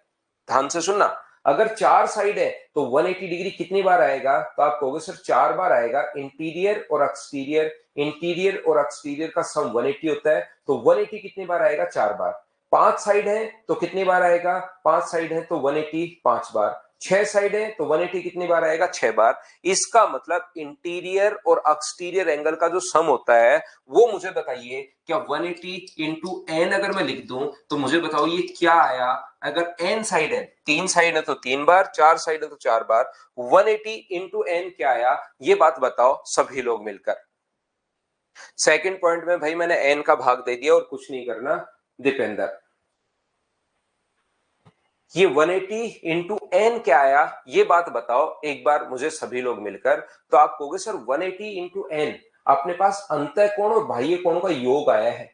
ध्यान से सुनना, अगर चार साइड है तो 180 डिग्री कितनी बार आएगा? तो आप कहोगे सर 4 बार आएगा। इंटीरियर और एक्सटीरियर, इंटीरियर और एक्सटीरियर का सम 180 होता है, तो 180 कितनी बार आएगा? 4 बार। पांच साइड है तो कितनी बार आएगा? पांच साइड है तो 180 पांच बार। छह साइड है तो 180 कितनी बार आएगा? 6 बार। इसका मतलब इंटीरियर और एक्सटीरियर एंगल का जो सम होता है वो मुझे बताइए, क्या 180 इंटू एन अगर मैं लिख दूं तो मुझे बताओ ये क्या आया? अगर एन साइड है, तीन साइड है तो 3 बार, चार साइड है तो 4 बार, 180 इंटू एन क्या आया? ये बात बताओ सभी लोग मिलकर। सेकंड पॉइंट में भाई मैंने एन का भाग दे दिया और कुछ नहीं करना। दीपेंद्र, ये 180 इंटू एन क्या आया? ये बात बताओ एक बार मुझे सभी लोग मिलकर। तो आप कहोगे सर 180 इंटू एन अपने पास अंतः कोण और बाह्य कोण का योग आया है।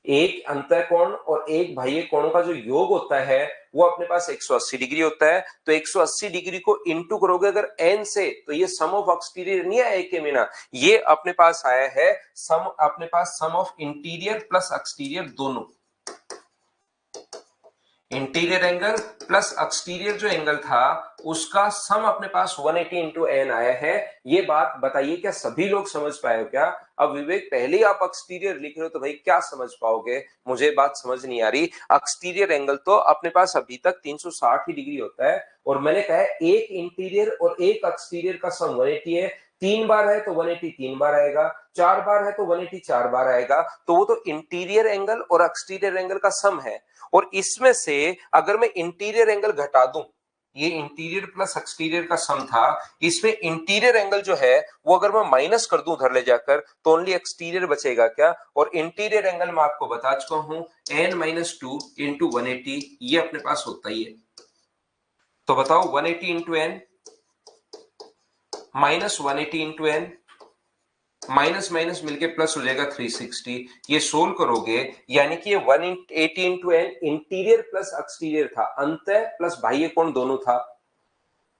एक अंतः कोण और एक बाह्य कोण का जो योग होता है वो अपने पास 180 डिग्री होता है। तो 180 डिग्री को इंटू करोगे अगर एन से तो ये सम ऑफ एक्सटीरियर नहीं आया एक के मीना, ये अपने पास आया है सम, अपने पास सम ऑफ इंटीरियर प्लस एक्सटीरियर दोनों। इंटीरियर एंगल प्लस एक्सटीरियर जो एंगल था उसका सम अपने पास 180 इंटू एन आया है। ये बात बताइए क्या सभी लोग समझ पाए हो क्या? अब विवेक पहले ही आप एक्सटीरियर लिख रहे हो तो भाई क्या समझ पाओगे? मुझे बात समझ नहीं आ रही। एक्सटीरियर एंगल तो अपने पास अभी तक 360 ही डिग्री होता है और मैंने कहा है एक इंटीरियर और एक एक्सटीरियर का सम 180 है। तीन बार है तो 180 तीन बार आएगा, चार बार है तो 180 चार बार आएगा। तो वो तो इंटीरियर एंगल और एक्सटीरियर एंगल का सम है। और इसमें से अगर मैं इंटीरियर एंगल घटा दूं, ये इंटीरियर प्लस एक्सटीरियर का सम था, इसमें इंटीरियर एंगल जो है वो अगर मैं माइनस कर दूं उधर ले जाकर तो ओनली एक्सटीरियर बचेगा क्या? और इंटीरियर एंगल मैं आपको बता चुका हूं एन माइनस टू इंटू 180, ये अपने पास होता ही है। तो बताओ 180 into N minus 180 into N, minus minus मिलके प्लस हो जाएगा 360। ये सोल्व करोगे यानी कि ये 180 into N interior plus exterior था, अंतः प्लस बाह्य कोण दोनों था।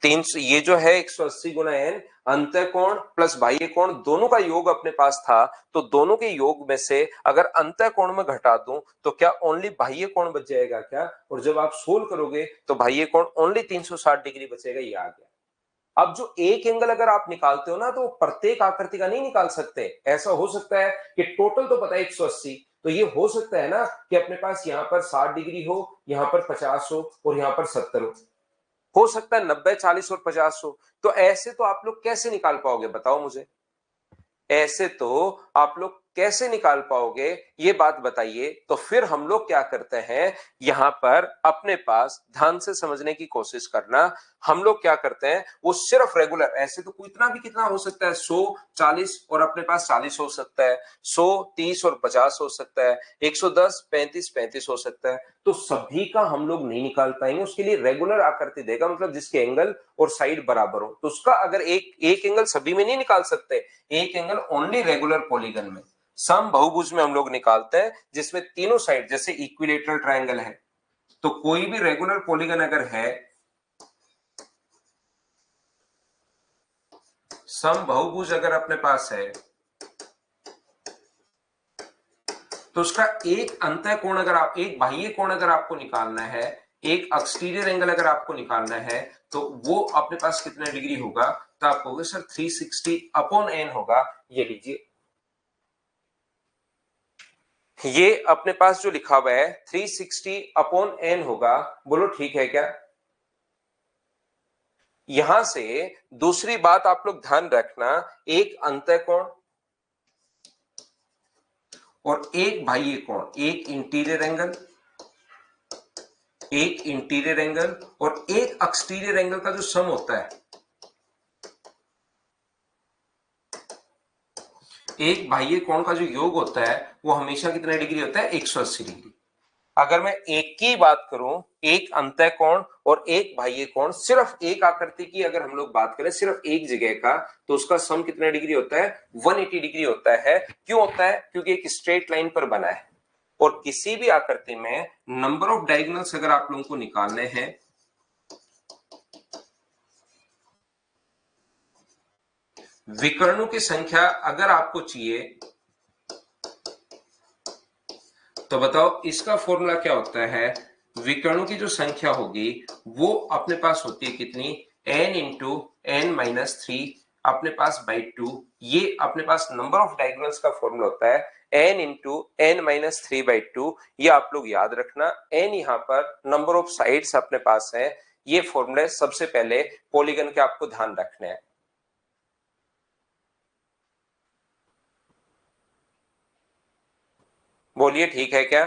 तीन, ये जो है 180 गुना एन अंतः कोण प्लस बाह्य कोण दोनों का योग अपने पास था। तो दोनों के योग में से अगर अंतः कोण में घटा दूं तो क्या ओनली बाह्य कोण बच जाएगा क्या? और जब आप सोल्व करोगे तो बाह्य कोण ओनली 360 डिग्री बचेगा। ये आ गया। अब जो एक एंगल अगर आप निकालते हो ना तो प्रत्येक आकृति का नहीं निकाल सकते। ऐसा हो सकता है कि टोटल तो पता है 180, तो ये हो सकता है ना कि अपने पास यहां पर 60 डिग्री हो, यहां पर 50 हो और यहां पर 70 हो सकता है 90 40 और 50 हो। तो ऐसे तो आप लोग कैसे निकाल पाओगे बताओ मुझे? ऐसे तो आप लोग कैसे निकाल पाओगे ये बात बताइए। तो फिर हम लोग क्या करते हैं, यहां पर अपने पास ध्यान से समझने की कोशिश करना। हम लोग क्या करते हैं वो सिर्फ रेगुलर, ऐसे तो कितना भी कितना हो सकता है, 100 40 और अपने पास 40 हो सकता है, 100 30 और 50 हो सकता है, 110 35 35 हो सकता है। तो सभी का हम लोग नहीं निकाल पाएंगे। उसके लिए रेगुलर आकृति देगा, मतलब जिसके एंगल और साइड बराबर हो। तो उसका अगर एक एंगल सभी में नहीं निकाल सकते, एक एंगल ओनली रेगुलर पॉलीगन में, सम बहुभुज में हम लोग निकालते हैं जिसमें तीनों साइड, जैसे इक्विलेटरल ट्रायंगल है तो कोई भी रेगुलर पॉलीगन अगर है, सम बहुभुज अगर अपने पास है तो उसका एक अंतः कोण अगर आप, एक बाह्य कोण अगर आपको निकालना है, एक एक्सटीरियर एंगल अगर आपको निकालना है तो वो अपने पास कितना डिग्री होगा? तो आप कहोगे सर 360 अपॉन एन होगा। ये लीजिए, ये अपने पास जो लिखा हुआ है 360 अपॉन एन होगा। बोलो ठीक है क्या? यहां से दूसरी बात आप लोग ध्यान रखना, एक अंतः कोण और एक बाह्य कोण, एक इंटीरियर एंगल, एक इंटीरियर एंगल और एक एक्सटीरियर एंगल का जो सम होता है, एक बाह्य कोण का जो योग होता है वो हमेशा कितना डिग्री होता है? 180 डिग्री। अगर मैं एक की बात करूं, एक अंतः कोण और एक बाह्य कोण, सिर्फ एक आकृति की अगर हम लोग बात करें सिर्फ एक जगह का, तो उसका सम कितना डिग्री होता है? 180 डिग्री होता है। क्यों होता है? क्योंकि एक स्ट्रेट लाइन पर बना है। और किसी भी आकृति में नंबर ऑफ डायगोनल्स अगर आप लोगों को निकालने हैं, विकर्णों की संख्या अगर आपको चाहिए, तो बताओ इसका फॉर्मूला क्या होता है? विकर्णों की जो संख्या होगी वो अपने पास होती है कितनी? n into N minus three अपने पास बाई टू। ये अपने पास नंबर ऑफ डायगोनल्स का फॉर्मूला होता है n into N minus three by two. ये आप लोग याद रखना। n यहाँ पर नंबर ऑफ साइड्स अपने पास है। ये फॉर्मूले सबसे पहले पॉलीगन के आपको ध्यान रखने हैं। बोलिए ठीक है क्या?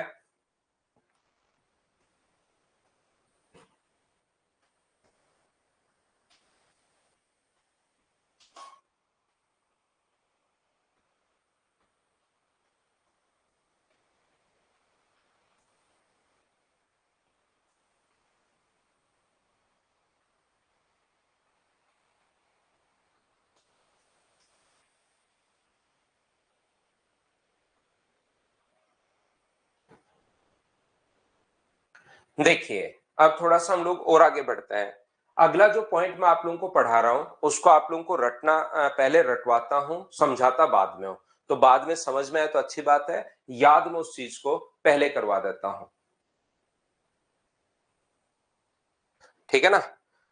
देखिए, अब थोड़ा सा हम लोग और आगे बढ़ते हैं। अगला जो पॉइंट मैं आप लोगों को पढ़ा रहा हूं उसको आप लोगों को रटना, पहले रटवाता हूं, समझाता बाद में हूं। तो बाद में समझ में आए तो अच्छी बात है, याद में उस चीज को पहले करवा देता हूं। ठीक है ना?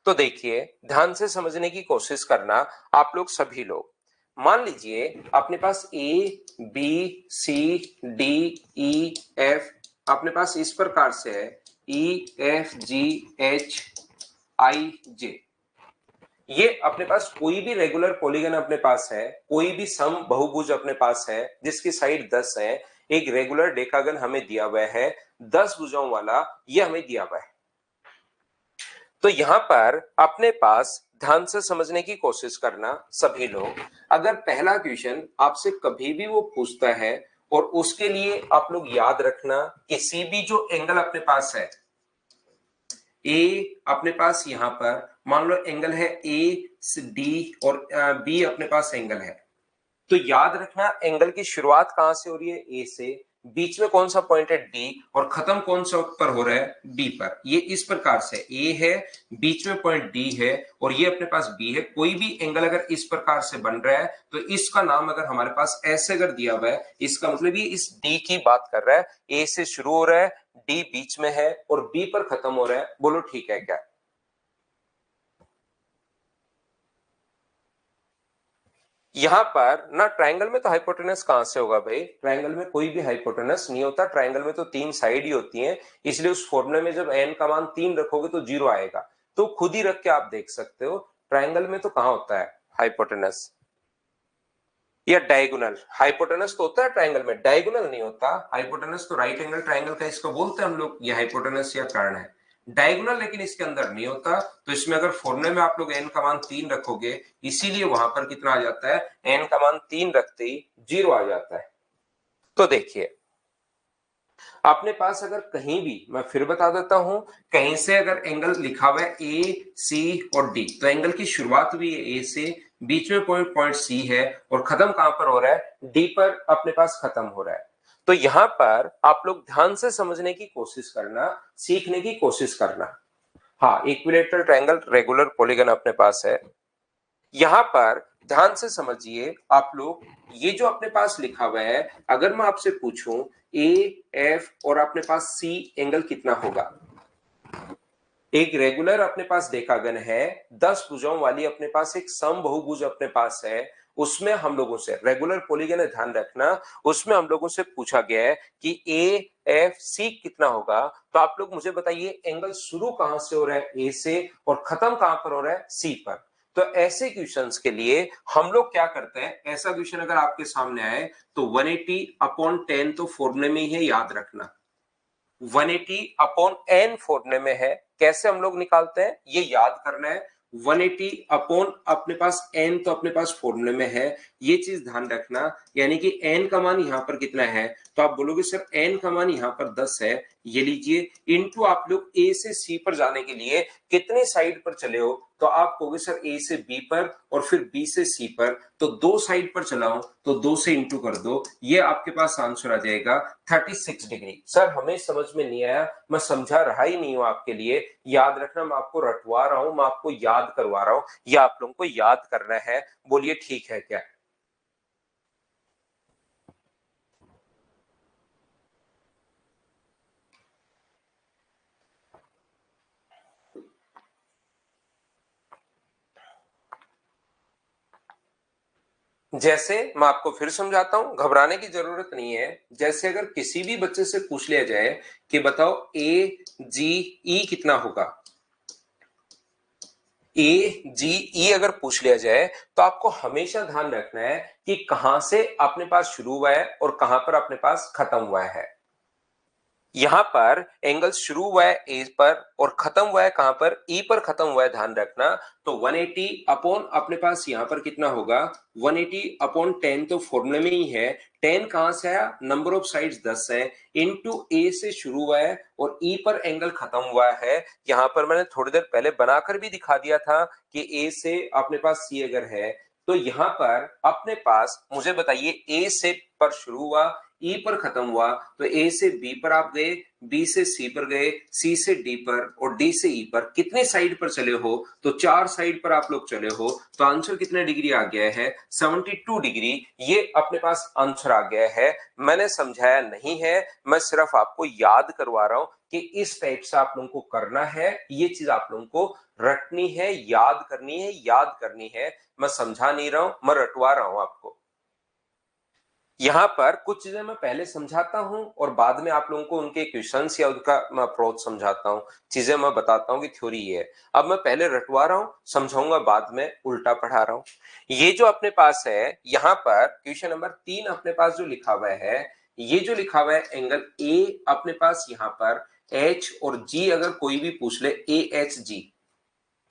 तो देखिए, ध्यान से समझने की कोशिश करना आप लोग सभी लोग। मान लीजिए अपने पास A B C D E F अपने पास इस प्रकार से है, E F G H I जे। ये अपने पास कोई भी रेगुलर पॉलीगन अपने पास है, कोई भी सम बहुभुज अपने पास है जिसकी साइड 10 है, एक रेगुलर डेकागन हमें दिया हुआ है 10 भुजाओं वाला, ये हमें दिया हुआ है। तो यहां पर अपने पास ध्यान से समझने की कोशिश करना सभी लोग। अगर पहला क्वेश्चन आपसे कभी भी वो पूछता है, और उसके लिए आप लोग याद रखना, किसी भी जो एंगल अपने पास है, ए अपने पास यहां पर मान लो एंगल है ए डी और बी अपने पास एंगल है, तो याद रखना एंगल की शुरुआत कहां से हो रही है? ए से। बीच में कौन सा पॉइंट है? डी। और खत्म कौन सा पर हो रहा है? बी पर। ये इस प्रकार से ए है, बीच में पॉइंट डी है और ये अपने पास बी है। कोई भी एंगल अगर इस प्रकार से बन रहा है तो इसका नाम अगर हमारे पास ऐसे अगर दिया हुआ है, इसका मतलब ये इस डी की बात कर रहा है। ए से शुरू हो रहा है, डी बीच में है और बी पर खत्म हो रहा है। बोलो ठीक है क्या? यहां पर ना ट्रायंगल में तो हाइपोटेनस कहां से होगा भाई? ट्रायंगल में कोई भी हाइपोटेनस नहीं होता। ट्रायंगल में तो तीन साइड ही होती हैं, इसलिए उस फॉर्मूले में जब एन का मान 3 रखोगे तो 0 आएगा। तो खुद ही रख के आप देख सकते हो ट्रायंगल में तो कहां होता है हाइपोटेनस या डायगोनल। हाइपोटेनस तो होता है ट्रायंगल में, डायगोनल नहीं होता। हाइपोटेनस तो राइट एंगल ट्रायंगल का इसको बोलते हैं हम लोग, ये हाइपोटेनस या कर्ण है। डायगोनल लेकिन इसके अंदर नहीं होता। तो इसमें अगर फॉर्मूले में आप लोग एन का मान 3 रखोगे, इसीलिए वहां पर कितना आ जाता है? एन का मान 3 रखते ही 0 आ जाता है। तो देखिए, अपने पास अगर कहीं भी, मैं फिर बता देता हूं, कहीं से अगर एंगल लिखा हुआ है ए सी और डी, तो एंगल की शुरुआत हुई है ए से, बीच में पॉइंट पॉइंट सी है और खत्म कहां पर हो रहा है? डी पर अपने पास खत्म हो रहा है। तो यहां पर आप लोग ध्यान से समझने की कोशिश करना, सीखने की कोशिश करना। हाँ, इक्विलेटरल ट्रायंगल रेगुलर पॉलीगन अपने पास है। यहां पर ध्यान से समझिए आप लोग, ये जो अपने पास लिखा हुआ है, अगर मैं आपसे पूछूं ए एफ और अपने पास सी एंगल कितना होगा? एक रेगुलर अपने पास डेकागन है, 10 भुजाओं वाली अपने पास एक सम बहुभुज अपने पास है। उसमें हम लोगों से रेगुलर पॉलीगन है, ध्यान रखना, उसमें हम लोगों से पूछा गया है कि ए एफ सी कितना होगा। तो आप लोग मुझे बताइए एंगल शुरू कहां से हो रहा है? ए से, और खत्म कहां पर हो रहा है? सी पर। तो ऐसे क्वेश्चंस के लिए हम लोग क्या करते हैं, ऐसा क्वेश्चन अगर आपके सामने आए तो 180 अपॉन 10 तो फॉर्मूले में ही है, याद रखना। 180 अपॉन एन फॉर्मूले में है। कैसे हम लोग निकालते हैं ये याद करना है। 180 अपॉन अपने पास n तो अपने पास फॉर्मूले में है, ये चीज ध्यान रखना। यानी कि n का मान यहाँ पर कितना है, तो आप बोलोगे सर n का मान यहाँ पर 10 है, ये लीजिए, इनटू आप लोग a से c पर जाने के लिए कितने साइड पर चले हो, तो आप कहोगे सर a से b पर और फिर b से c पर, तो दो साइड पर चलाओ तो 2 से इंटू कर दो, ये आपके पास आंसर आ जाएगा 36 डिग्री। सर हमें समझ में नहीं आया, मैं समझा रहा ही नहीं हूं आपके लिए, याद रखना मैं आपको रटवा रहा हूं, मैं आपको याद करवा रहा हूं, ये आप लोगों को याद करना है, बोलिए ठीक है क्या। जैसे मैं आपको फिर समझाता हूं, घबराने की जरूरत नहीं है। जैसे अगर किसी भी बच्चे से पूछ लिया जाए कि बताओ ए जी ई कितना होगा, ए जी ई अगर पूछ लिया जाए तो आपको हमेशा ध्यान रखना है कि कहां से अपने पास शुरू हुआ है और कहां पर अपने पास खत्म हुआ है। यहां पर एंगल शुरू हुआ है ए पर और खत्म हुआ है कहां पर, ई पर खत्म हुआ है, ध्यान रखना। तो 180 अपॉन अपने पास यहां पर कितना होगा, 180 अपॉन 10 तो फॉर्मूले में ही है, 10 कहां से आया, नंबर ऑफ साइड्स 10 है, इनटू ए से शुरू हुआ है और ई पर एंगल खत्म हुआ है। यहां पर मैंने थोड़ी देर पहले बनाकर भी दिखा दिया था कि ए से अपने पास सी अगर है तो यहां पर अपने पास, मुझे बताइए, ए से पर शुरू हुआ, ई पर खत्म हुआ, तो ए से बी पर आप गए, बी से सी पर गए, सी से डी पर और डी से ई पर, कितने साइड पर चले हो, तो 4 साइड पर आप लोग चले हो, तो आंसर कितने डिग्री आ गया है, 72 डिग्री, ये अपने पास आंसर आ गया है। मैंने समझाया नहीं है, मैं सिर्फ आपको याद करवा रहा हूं कि इस टाइप से आप लोगों को करना है, ये चीज आप लोगों को रटनी है, याद करनी है, याद करनी है। मैं समझा नहीं रहा हूं, मैं रटवा रहा हूं आपको। यहां पर कुछ चीजें मैं पहले समझाता हूं और बाद में आप लोगों को उनके क्वेश्चंस या उनका मैं अप्रोच समझाता हूं, चीजें मैं बताता हूं कि थ्योरी ये है। अब मैं पहले रटवा रहा हूं, समझाऊंगा बाद में, उल्टा पढ़ा रहा हूं। ये जो अपने पास है, यहां पर क्वेश्चन नंबर 3 अपने पास जो लिखा हुआ है, ये जो लिखा हुआ है एंगल ए अपने पास यहां पर एच और जी अगर कोई भी पूछ ले, ए एच जी,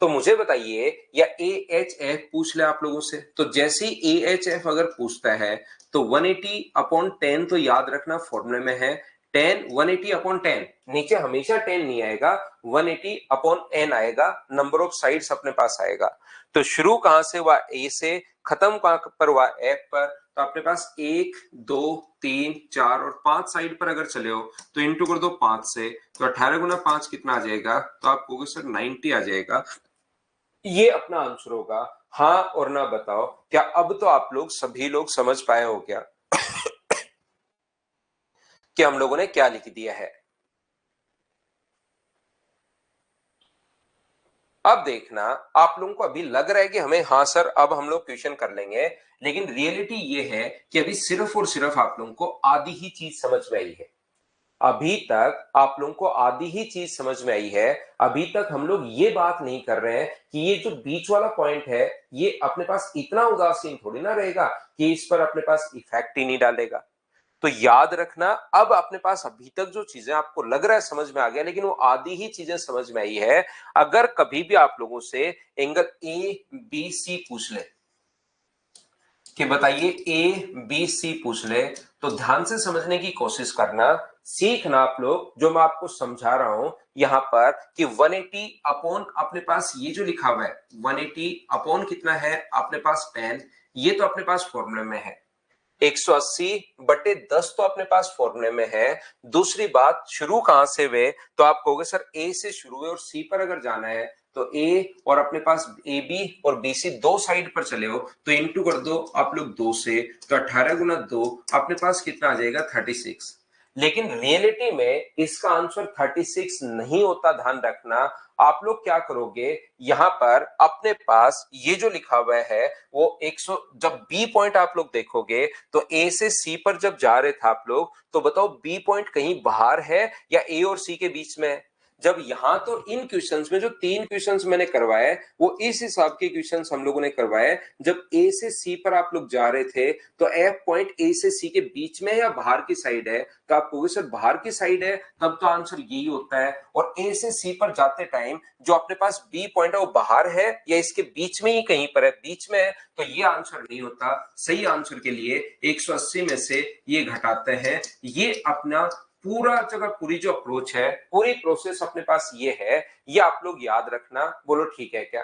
तो मुझे बताइए, या ए एच एफ पूछ ले आप लोगों से, तो जैसे ही ए एच एफ अगर पूछता है तो 180 अपॉन 10 तो याद रखना फॉर्मूले में है 10, 180 अपॉन 10, नीचे हमेशा 10 नहीं आएगा, 180 अपॉन n आएगा, नंबर ऑफ साइड्स अपने पास आएगा। तो शुरू कहां से हुआ, ए से, खत्म कहां पर हुआ, एफ पर, तो अपने पास 1 2 3 4 और 5 साइड पर अगर चले हो तो इंटू कर दो 5 से, तो 18 गुना 5 कितना आ जाएगा, तो आप कहोगे सर 90 आ जाएगा, ये अपना आंसर होगा। हाँ और ना बताओ, क्या अब तो आप लोग सभी लोग समझ पाए हो क्या कि हम लोगों ने क्या लिख दिया है। अब देखना, आप लोगों को अभी लग रहा है कि हमें, हाँ सर अब हम लोग क्वेश्चन कर लेंगे, लेकिन रियलिटी ये है कि अभी सिर्फ और सिर्फ आप लोगों को आधी ही चीज समझ में आई है। अभी तक आप लोगों को आधी ही चीज समझ में आई है। अभी तक हम लोग ये बात नहीं कर रहे हैं कि ये जो बीच वाला पॉइंट है, ये अपने पास इतना उदासीन थोड़ी ना रहेगा कि इस पर अपने पास इफेक्ट ही नहीं डालेगा। तो याद रखना, अब अपने पास अभी तक जो चीजें आपको लग रहा है समझ में आ गया, लेकिन वो आधी ही चीजें समझ में आई है। अगर कभी भी आप लोगों से एंगल ए बी सी पूछ ले कि बताइए ए बी सी पूछ ले, तो ध्यान से समझने की कोशिश करना, सीखना आप लोग, जो मैं आपको समझा रहा हूं यहां पर कि 180 अपॉन अपने पास ये जो लिखा हुआ है 180 अपॉन कितना है अपने पास 10, ये तो अपने पास फॉर्मूले में है, 180 बटे 10 तो अपने पास फॉर्मूले में है। दूसरी बात, शुरू कहां से हुए, तो आप कहोगे सर ए से शुरू हुए और सी पर अगर जाना है तो ए और अपने पास ए बी और बी सी दो साइड पर चले हो तो इंटू कर दो आप लोग 2 से, तो 18 गुना 2 अपने पास कितना आ जाएगा, 36। लेकिन रियलिटी में इसका आंसर 36 नहीं होता, ध्यान रखना। आप लोग क्या करोगे, यहां पर अपने पास ये जो लिखा हुआ है वो 100, जब बी पॉइंट आप लोग देखोगे तो ए से सी पर जब जा रहे थे आप लोग, तो बताओ बी पॉइंट कहीं बाहर है या ए और सी के बीच में है, जब यहाँ तो इन क्वेश्चंस में जो 3 क्वेश्चंस मैंने करवाए वो इस हिसाब के क्वेश्चंस हम लोगों ने करवाए, जब ए से सी पर आप लोग जा रहे थे तो एफ पॉइंट ए से सी के बीच में है या बाहर की साइड है, तो आप कहोगे सर बाहर की साइड है, तब तो आंसर यही होता है। और ए से सी पर जाते टाइम जो अपने पास बी पॉइंट है वो बाहर है या इसके बीच में ही कहीं पर है, बीच में है, तो ये आंसर नहीं होता। सही आंसर के लिए 180 में से ये घटाते हैं। ये अपना पूरा जगह पूरी जो अप्रोच है, पूरी प्रोसेस अपने पास ये है, ये आप लोग याद रखना। बोलो ठीक है क्या?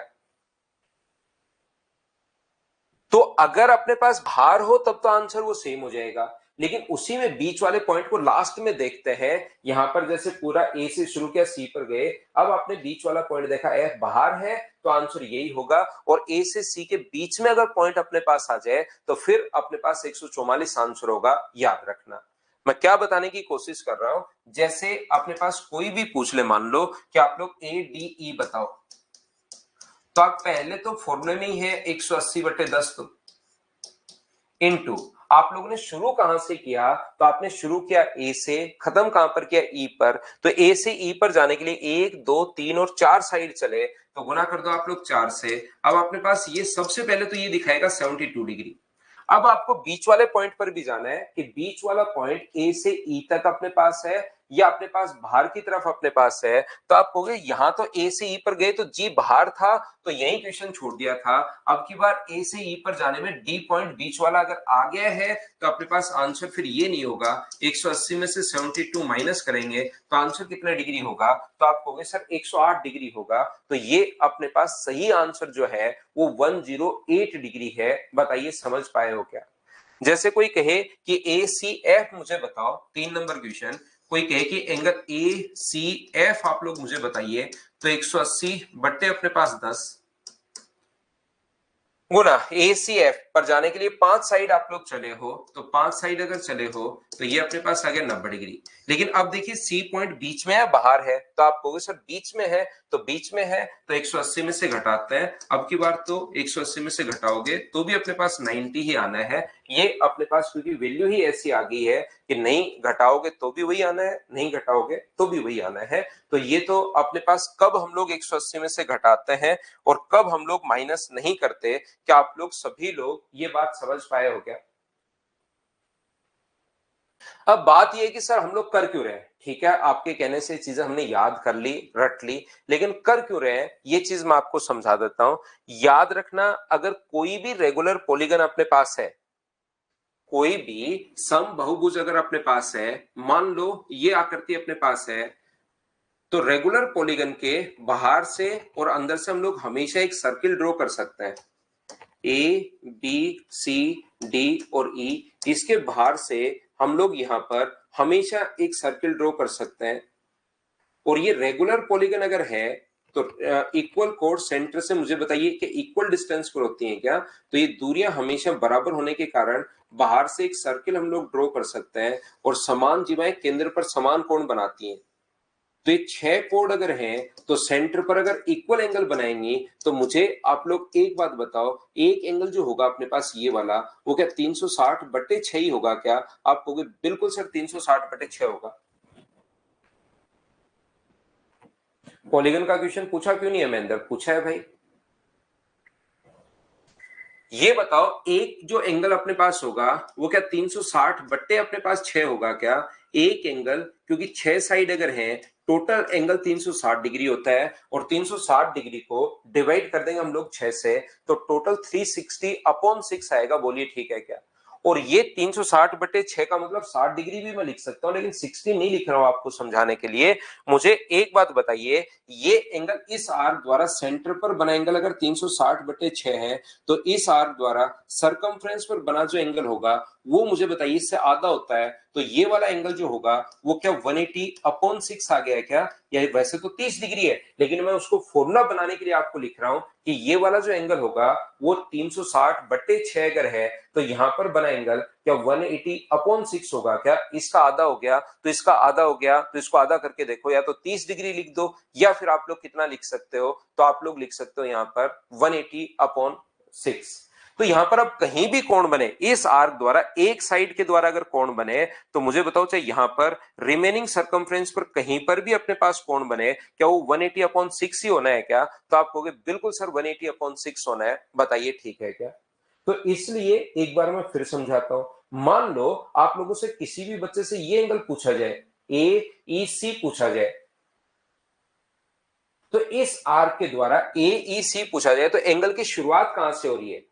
तो अगर अपने पास भार हो तब तो आंसर वो सेम हो जाएगा, लेकिन उसी में बीच वाले पॉइंट को लास्ट में देखते हैं। यहां पर जैसे पूरा ए से शुरू किया, सी पर गए, अब आपने बीच वाला पॉइंट देखा एफ बाहर है, तो आंसर यही होगा। और ए से सी के बीच में अगर पॉइंट अपने पास आ जाए तो फिर अपने पास 144 आंसर होगा, याद रखना। मैं क्या बताने की कोशिश कर रहा हूं, जैसे अपने पास कोई भी पूछ ले, मान लो कि आप लोग ए डी ई बताओ, तो आप पहले तो फॉर्मूले में ही है 180/10 तो इनटू आप लोगों ने शुरू कहां से किया, तो आपने शुरू किया ए से, खत्म कहां पर किया ई पर, तो ए से ई पर जाने के लिए 1 2 3 और 4 साइड चले, तो गुना कर दो आप लोग 4 से। अब अपने पास ये सबसे पहले तो ये दिखाएगा 72 डिग्री। अब आपको बीच वाले पॉइंट पर भी जाना है कि बीच वाला पॉइंट ए से ई तक अपने पास है या अपने पास बाहर की तरफ अपने पास है, तो आप कहोगे यहां तो ए से ई पर गए तो जी बाहर था, तो यही क्वेश्चन छोड़ दिया था। अब की बार ए से ई पर जाने में डी पॉइंट बीच वाला अगर आ गया है तो अपने पास आंसर फिर ये नहीं होगा, 180 में से 72 माइनस करेंगे तो आंसर कितना डिग्री होगा, तो आप कहोगे सर 108 डिग्री होगा। तो ये अपने पास सही आंसर जो है वो 108 डिग्री है। बताइए समझ पाए हो क्या? जैसे कोई कहे कि ए सी एफ मुझे बताओ, 3 नंबर क्वेश्चन, कोई कहे कि एंगल ए सी एफ आप लोग मुझे बताइए, तो 180 बट्टे अपने पास 10 गुना ए सी एफ पर जाने के लिए 5 साइड आप लोग चले हो, तो 5 साइड अगर चले हो तो ये अपने पास आ गया 90 डिग्री। लेकिन अब देखिए सी पॉइंट बीच में है बाहर है, तो आप कहोगे सर बीच में है, तो बीच में है तो 180 में से घटाते हैं। अब की बार तो 180 में से घटाओगे तो भी अपने पास 90 ही आना है। ये अपने पास क्योंकि वैल्यू ही ऐसी आ गई है कि नहीं घटाओगे तो भी वही आना है, नहीं घटाओगे तो भी वही आना है। तो ये तो अपने पास कब हम लोग 180 में से घटाते हैं और कब हम लोग माइनस नहीं करते, क्या आप लोग सभी लोग ये बात समझ पाए हो क्या? अब बात ये है कि सर हम लोग कर क्यों रहे हैं? ठीक है, आपके कहने से चीजें हमने याद कर ली, रट ली, लेकिन कर क्यों रहे हैं ये चीज मैं आपको समझा देता हूं। याद रखना, अगर कोई भी रेगुलर पॉलीगन अपने पास है, कोई भी सम बहुभुज अगर अपने पास है, मान लो ये आकृति अपने पास है, तो रेगुलर पॉलीगन के बाहर से और अंदर से हम लोग हमेशा एक सर्किल ड्रॉ कर सकते हैं। ए बी सी डी और ई, इसके बाहर से हम लोग यहां पर हमेशा एक सर्किल ड्रॉ कर सकते हैं। और ये रेगुलर पॉलीगन अगर है तो इक्वल कोड सेंटर से मुझे बताइए कि इक्वल डिस्टेंस पर होती हैं क्या? तो ये दूरियां हमेशा बराबर होने के कारण बाहर से एक सर्किल हम लोग ड्रॉ कर सकते हैं और समान जीवाएं केंद्र पर समान कोण बनाती हैं। तो ये 6 कोड अगर हैं तो सेंटर पर अगर इक्वल एंगल बनाएंगी, तो मुझे आप लोग एक बात बताओ, एक एंगल जो होगा अपने पास ये वाला, वो क्या 360/6 ही होगा क्या? आप कहोगे बिल्कुल सर 360/6 होगा। पॉलीगन का क्वेश्चन पूछा क्यों नहीं है महेंद्र? पूछा है भाई। ये बताओ एक जो एंगल अपने पास होगा वो क्या 360 बट्टे अपने पास 6 होगा क्या? एक एंगल, क्योंकि 6 साइड अगर है, टोटल एंगल 360 डिग्री होता है और 360 डिग्री को डिवाइड कर देंगे हम लोग 6 से, तो टोटल 360/6 आएगा। बोलिए ठीक है क्या? और ये 360/6 का मतलब 60 डिग्री भी मैं लिख सकता हूं, लेकिन 60 नहीं लिख रहा हूं आपको समझाने के लिए। मुझे एक बात बताइए, ये एंगल इस आर्क द्वारा सेंटर पर बना एंगल अगर 360/6 है, तो इस आर्क द्वारा सरकमफ्रेंस पर बना जो एंगल होगा वो मुझे बताइए इससे आधा होता है, तो ये वाला एंगल जो होगा वो क्या 180/6 आ गया है क्या? या वैसे तो 30 डिग्री है, लेकिन मैं उसको फॉर्मूला बनाने के लिए आपको लिख रहा हूं कि ये वाला जो एंगल होगा वो 360/6 अगर है, तो यहां पर बना एंगल क्या 180/6 होगा क्या? इसका आधा हो गया तो इसका आधा हो गया, तो इसको आधा करके देखो, या तो 30 डिग्री लिख दो या फिर आप लोग कितना लिख सकते हो, तो आप लोग लिख सकते हो यहां पर 180/6। तो यहां पर अब कहीं भी कोण बने इस आर्क द्वारा, एक साइड के द्वारा अगर कोण बने तो मुझे बताओ चाहे यहां पर रिमेनिंग सर्कमफ्रेंस पर कहीं पर भी अपने पास कोण बने, क्या वो 180/6 ही होना है क्या? तो आप कहोगे बिल्कुल सर 180/6 होना है। बताइए ठीक है क्या? तो इसलिए एक बार मैं फिर समझाता हूं। मान लो आप लोगों से किसी भी बच्चे से ये एंगल पूछा जाए, AEC पूछा जाए, तो इस आर्क के द्वारा AEC पूछा जाए तो एंगल की शुरुआत कहां से हो रही है?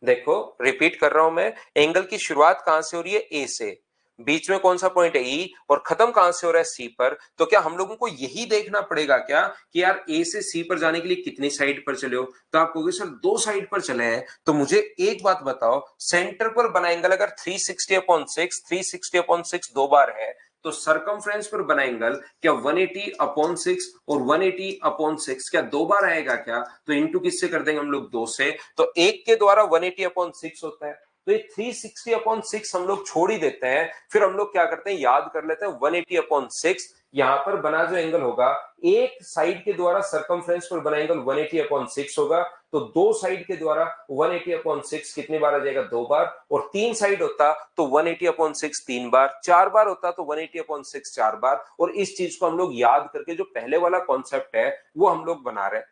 देखो रिपीट कर रहा हूं मैं, एंगल की शुरुआत कहां से हो रही है? ए से। बीच में कौन सा पॉइंट है? ई। और खत्म कहां से हो रहा है? सी पर। तो क्या हम लोगों को यही देखना पड़ेगा क्या कि यार ए से सी पर जाने के लिए कितनी साइड पर चले हो? तो आप कहोगे सर 2 साइड पर चले हैं। तो मुझे एक बात बताओ, सेंटर पर बना एंगल अगर 360/6 दो बार है, तो सरकमफ्रेंस पर बना एंगल क्या 180/6 और 180/6 क्या दो बार आएगा क्या? तो इंटू किससे कर देंगे हम लोग? 2 से। तो एक के द्वारा 180/6 होता है, तो ये 360/6 हम लोग छोड़ ही देते हैं। फिर हम लोग क्या करते हैं, याद कर लेते हैं 180/6। यहां पर बना जो एंगल होगा, एक साइड के द्वारा सरकमफ्रेंस पर बना एंगल 180/6 होगा, तो दो साइड के द्वारा 180/6 कितनी बार आ जाएगा? 2 बार। और तीन साइड होता तो 180/6 3 बार, 4 बार होता तो 180/6 4 बार। और इस चीज को हम लोग याद करके जो पहले वाला कॉन्सेप्ट है वो हम लोग बना रहे हैं।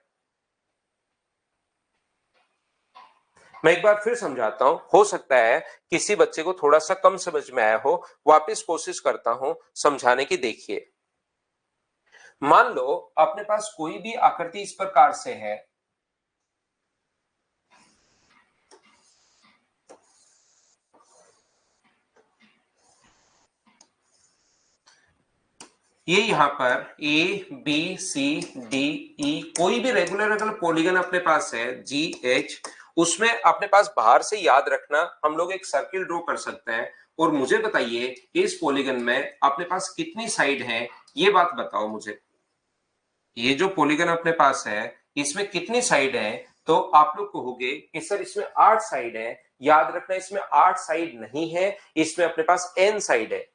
मैं एक बार फिर समझाता हूं, हो सकता है किसी बच्चे को थोड़ा सा कम समझ में आया हो। वापस कोशिश करता हूं समझाने की। देखिए, मान लो अपने पास कोई भी आकृति इस प्रकार से है, ये यहां पर ABCDE कोई भी रेगुलर अगर पॉलीगन अपने पास है GH, उसमें अपने पास बाहर से याद रखना हम लोग एक सर्किल ड्रॉ कर सकते हैं। और मुझे बताइए इस पॉलीगन में अपने पास कितनी साइड है, ये बात बताओ मुझे। ये जो पॉलीगन अपने पास है इसमें कितनी साइड है? तो आप लोग कहोगे कि सर इसमें 8 साइड है। याद रखना इसमें 8 साइड नहीं है, इसमें अपने पास n साइड है।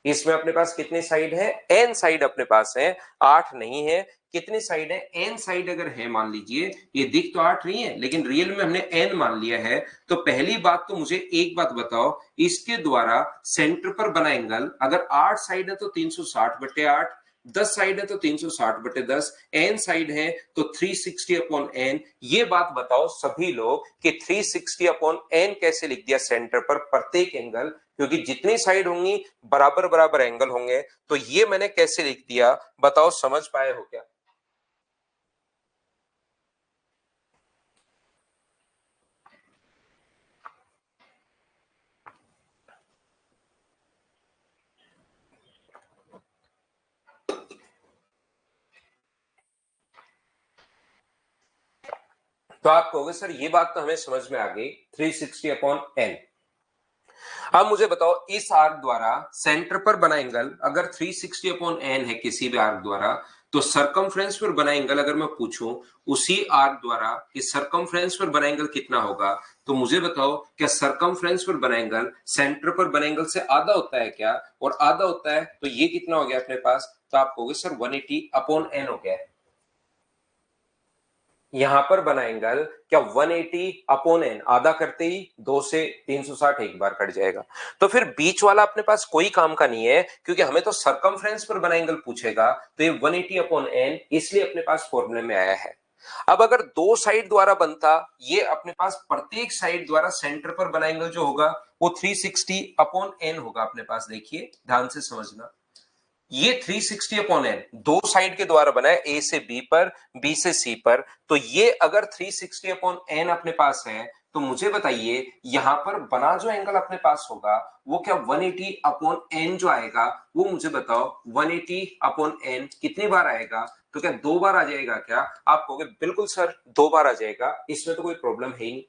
इसमें अपने पास कितनी साइड है? n साइड अपने पास है, 8 नहीं है। कितनी साइड है? n साइड अगर है, मान लीजिए ये दिख तो 8 रही है लेकिन रियल में हमने n मान लिया है। तो पहली बात तो मुझे एक बात बताओ, इसके द्वारा सेंटर पर बना एंगल अगर 8 साइड है तो 360/8, 10 साइड है तो 360/10, n साइड है तो 360/n। ये बात बताओ सभी लोग कि 360/n कैसे लिख दिया सेंटर पर प्रत्येक एंगल? क्योंकि जितनी साइड होंगी बराबर बराबर एंगल होंगे। तो ये मैंने कैसे लिख दिया, बताओ समझ पाए हो क्या? तो आप कहोगे सर ये बात तो हमें समझ में आ गई, 360/n। अब मुझे बताओ इस आर्क द्वारा सेंटर पर बना एंगल अगर 360/n है किसी भी आर्क द्वारा, तो सरकमफ्रेंस पर बना एंगल अगर मैं पूछूं उसी आर्क द्वारा इस सरकमफ्रेंस पर बना एंगल कितना होगा, तो मुझे बताओ क्या सरकमफ्रेंस पर बना एंगल सेंटर पर बना एंगल से आधा होता है क्या? और आधा होता है तो ये कितना हो गया अपने पास? तो आप कहोगे सर 180/n हो गया है। यहां पर बना एंगल क्या 180/n आधा करते ही 2 से 360 एक बार कट जाएगा। तो फिर बीच वाला अपने पास कोई काम का नहीं है, क्योंकि हमें तो सरकमफ्रेंस पर बना एंगल पूछेगा। तो ये 180/n इसलिए अपने पास फॉर्मूले में आया है। अब अगर दो साइड द्वारा बनता, ये अपने पास प्रत्येक साइड द्वारा सेंटर पर बना एंगल जो होगा वो 360/n होगा अपने पास। देखिए ध्यान से समझना, ये 360/n दो साइड के द्वारा बना है, ए से बी पर, बी से सी पर। तो ये अगर 360/n अपने पास है, तो मुझे बताइए यहां पर बना जो एंगल अपने पास होगा वो क्या 180/n जो आएगा, वो मुझे बताओ 180/n कितनी बार आएगा? तो क्या दो बार आ जाएगा क्या? आप कहोगे बिल्कुल सर दो बार आ जाएगा, इसमें तो कोई प्रॉब्लम है ही नहीं।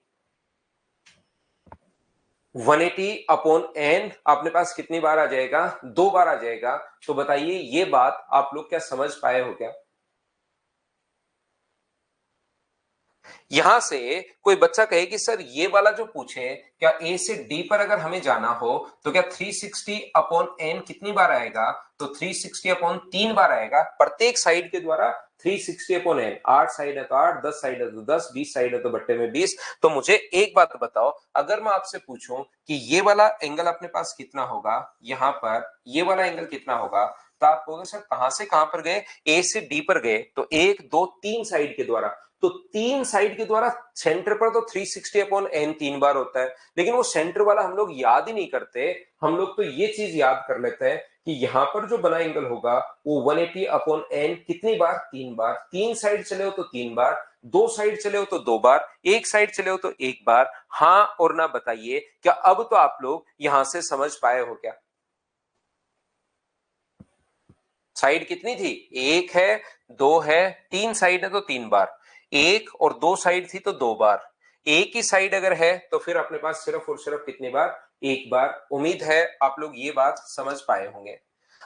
180/n अपने पास कितनी बार आ जाएगा? दो बार आ जाएगा। तो बताइए ये बात आप लोग क्या समझ पाए हो क्या? यहां से कोई बच्चा कहे कि सर ये वाला जो पूछे, क्या ए से डी पर अगर हमें जाना हो तो क्या 360/n कितनी बार आएगा? तो 360/3 बार आएगा, प्रत्येक साइड के द्वारा 360 अपॉन एन, 8 साइड है तो 8, 10 साइड है तो 10, 20 साइड है तो बट्टे में 20। तो मुझे एक बात बताओ, अगर मैं आपसे पूछूं कि ये वाला एंगल अपने पास कितना होगा, यहां पर ये वाला एंगल कितना होगा, तो आप कहोगे सर कहां से कहां पर गए, ए से डी पर गए, तो 1 2 3 साइड के द्वारा, तो 3 साइड के द्वारा सेंटर पर तो 360 अपॉन एन 3 बार होता है, लेकिन वो सेंटर वाला हम लोग याद ही नहीं करते। हम लोग तो ये चीज याद कर लेते हैं कि यहां पर जो बना एंगल होगा वो 180 अपॉन एन कितनी बार, 3 बार, 3 साइड चले हो तो 3 बार, 2 साइड चले हो तो 2 बार, 1 साइड चले हो तो 1 बार। हाँ और ना बताइए, क्या अब तो आप लोग यहां से समझ पाए हो क्या? साइड कितनी थी, 1 है, 2 है, 3 साइड है तो 3 बार, 1 और 2 साइड थी तो 2 बार, एक ही साइड अगर है तो फिर अपने पास सिर्फ और सिर्फ कितनी बार, 1 बार। उम्मीद है आप लोग ये बात समझ पाए होंगे।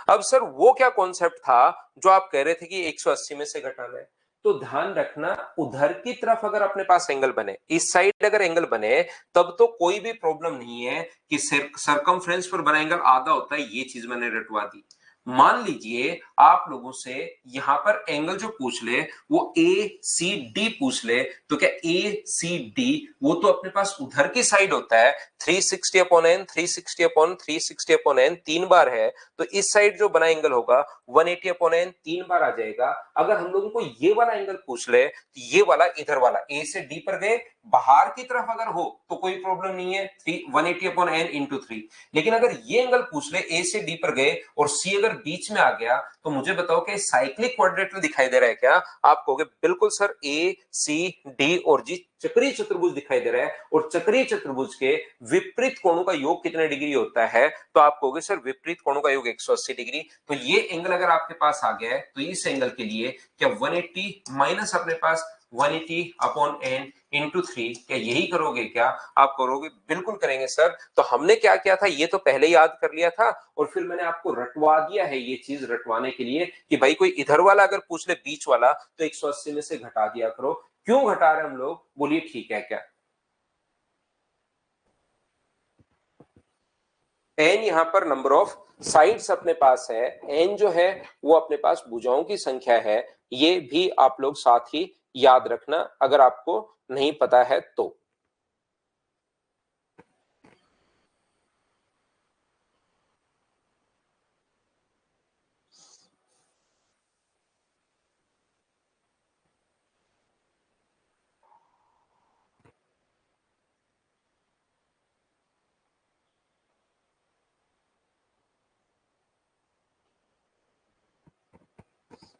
अब सर वो क्या कॉन्सेप्ट था जो आप कह रहे थे कि 180 में से घटाना है, तो ध्यान रखना उधर की तरफ अगर अपने पास एंगल बने, इस साइड अगर एंगल बने, तब तो कोई भी प्रॉब्लम नहीं है कि सरकमफ्रेंस पर बना एंगल आधा होता है, ये चीज मैंने रटवा दी। मान लीजिए आप लोगों से यहां पर एंगल जो पूछ ले वो ए सी डी पूछ ले, तो क्या ए सी डी वो तो अपने पास उधर की साइड होता है, 360 upon N, 360 upon 360 upon N 3 बार है, तो इस साइड जो बना एंगल होगा 180 अपॉन एन 3 बार आ जाएगा। अगर हम लोगों को ये वाला एंगल पूछ ले, तो ये वाला इधर वाला ए से डी पर गए, बाहर की तरफ अगर हो तो कोई प्रॉब्लम नहीं है, 180 अपॉन एन इंटू 3। लेकिन अगर ये एंगल पूछ ले ए से डी पर गए और सी अगर बीच में आ गया, तो मुझे बताओ कि साइक्लिक क्वाड्रेटर दिखाई दे रहा है क्या? आप कहोगे बिल्कुल सर, ए सी डी और जी चक्रीय चतुर्भुज दिखाई दे रहा है, और चक्रीय चतुर्भुज के विपरीत कोणों का योग कितने डिग्री होता है? तो आप कहोगे सर विपरीत कोणों का योग 180 डिग्री। तो ये एंगल अगर आपके पास आ गया है, तो इस एंगल के लिए क्या 180 माइनस अपने पास 180 अपॉन एन इंटू 3, क्या यही करोगे क्या? आप करोगे, बिल्कुल करेंगे सर। तो हमने क्या किया था ये तो पहले याद कर लिया था, और फिर मैंने आपको रटवा दिया है, ये चीज रटवाने के लिए कि भाई कोई इधर वाला अगर पूछ ले बीच वाला, तो 180 में से घटा दिया करो। क्यों घटा रहे हम लोग, बोलिए ठीक है क्या? एन यहां पर नंबर ऑफ साइड्स अपने पास है, एन जो है वो अपने पास भुजाओं की संख्या है, ये भी आप लोग साथ ही याद रखना अगर आपको नहीं पता है तो।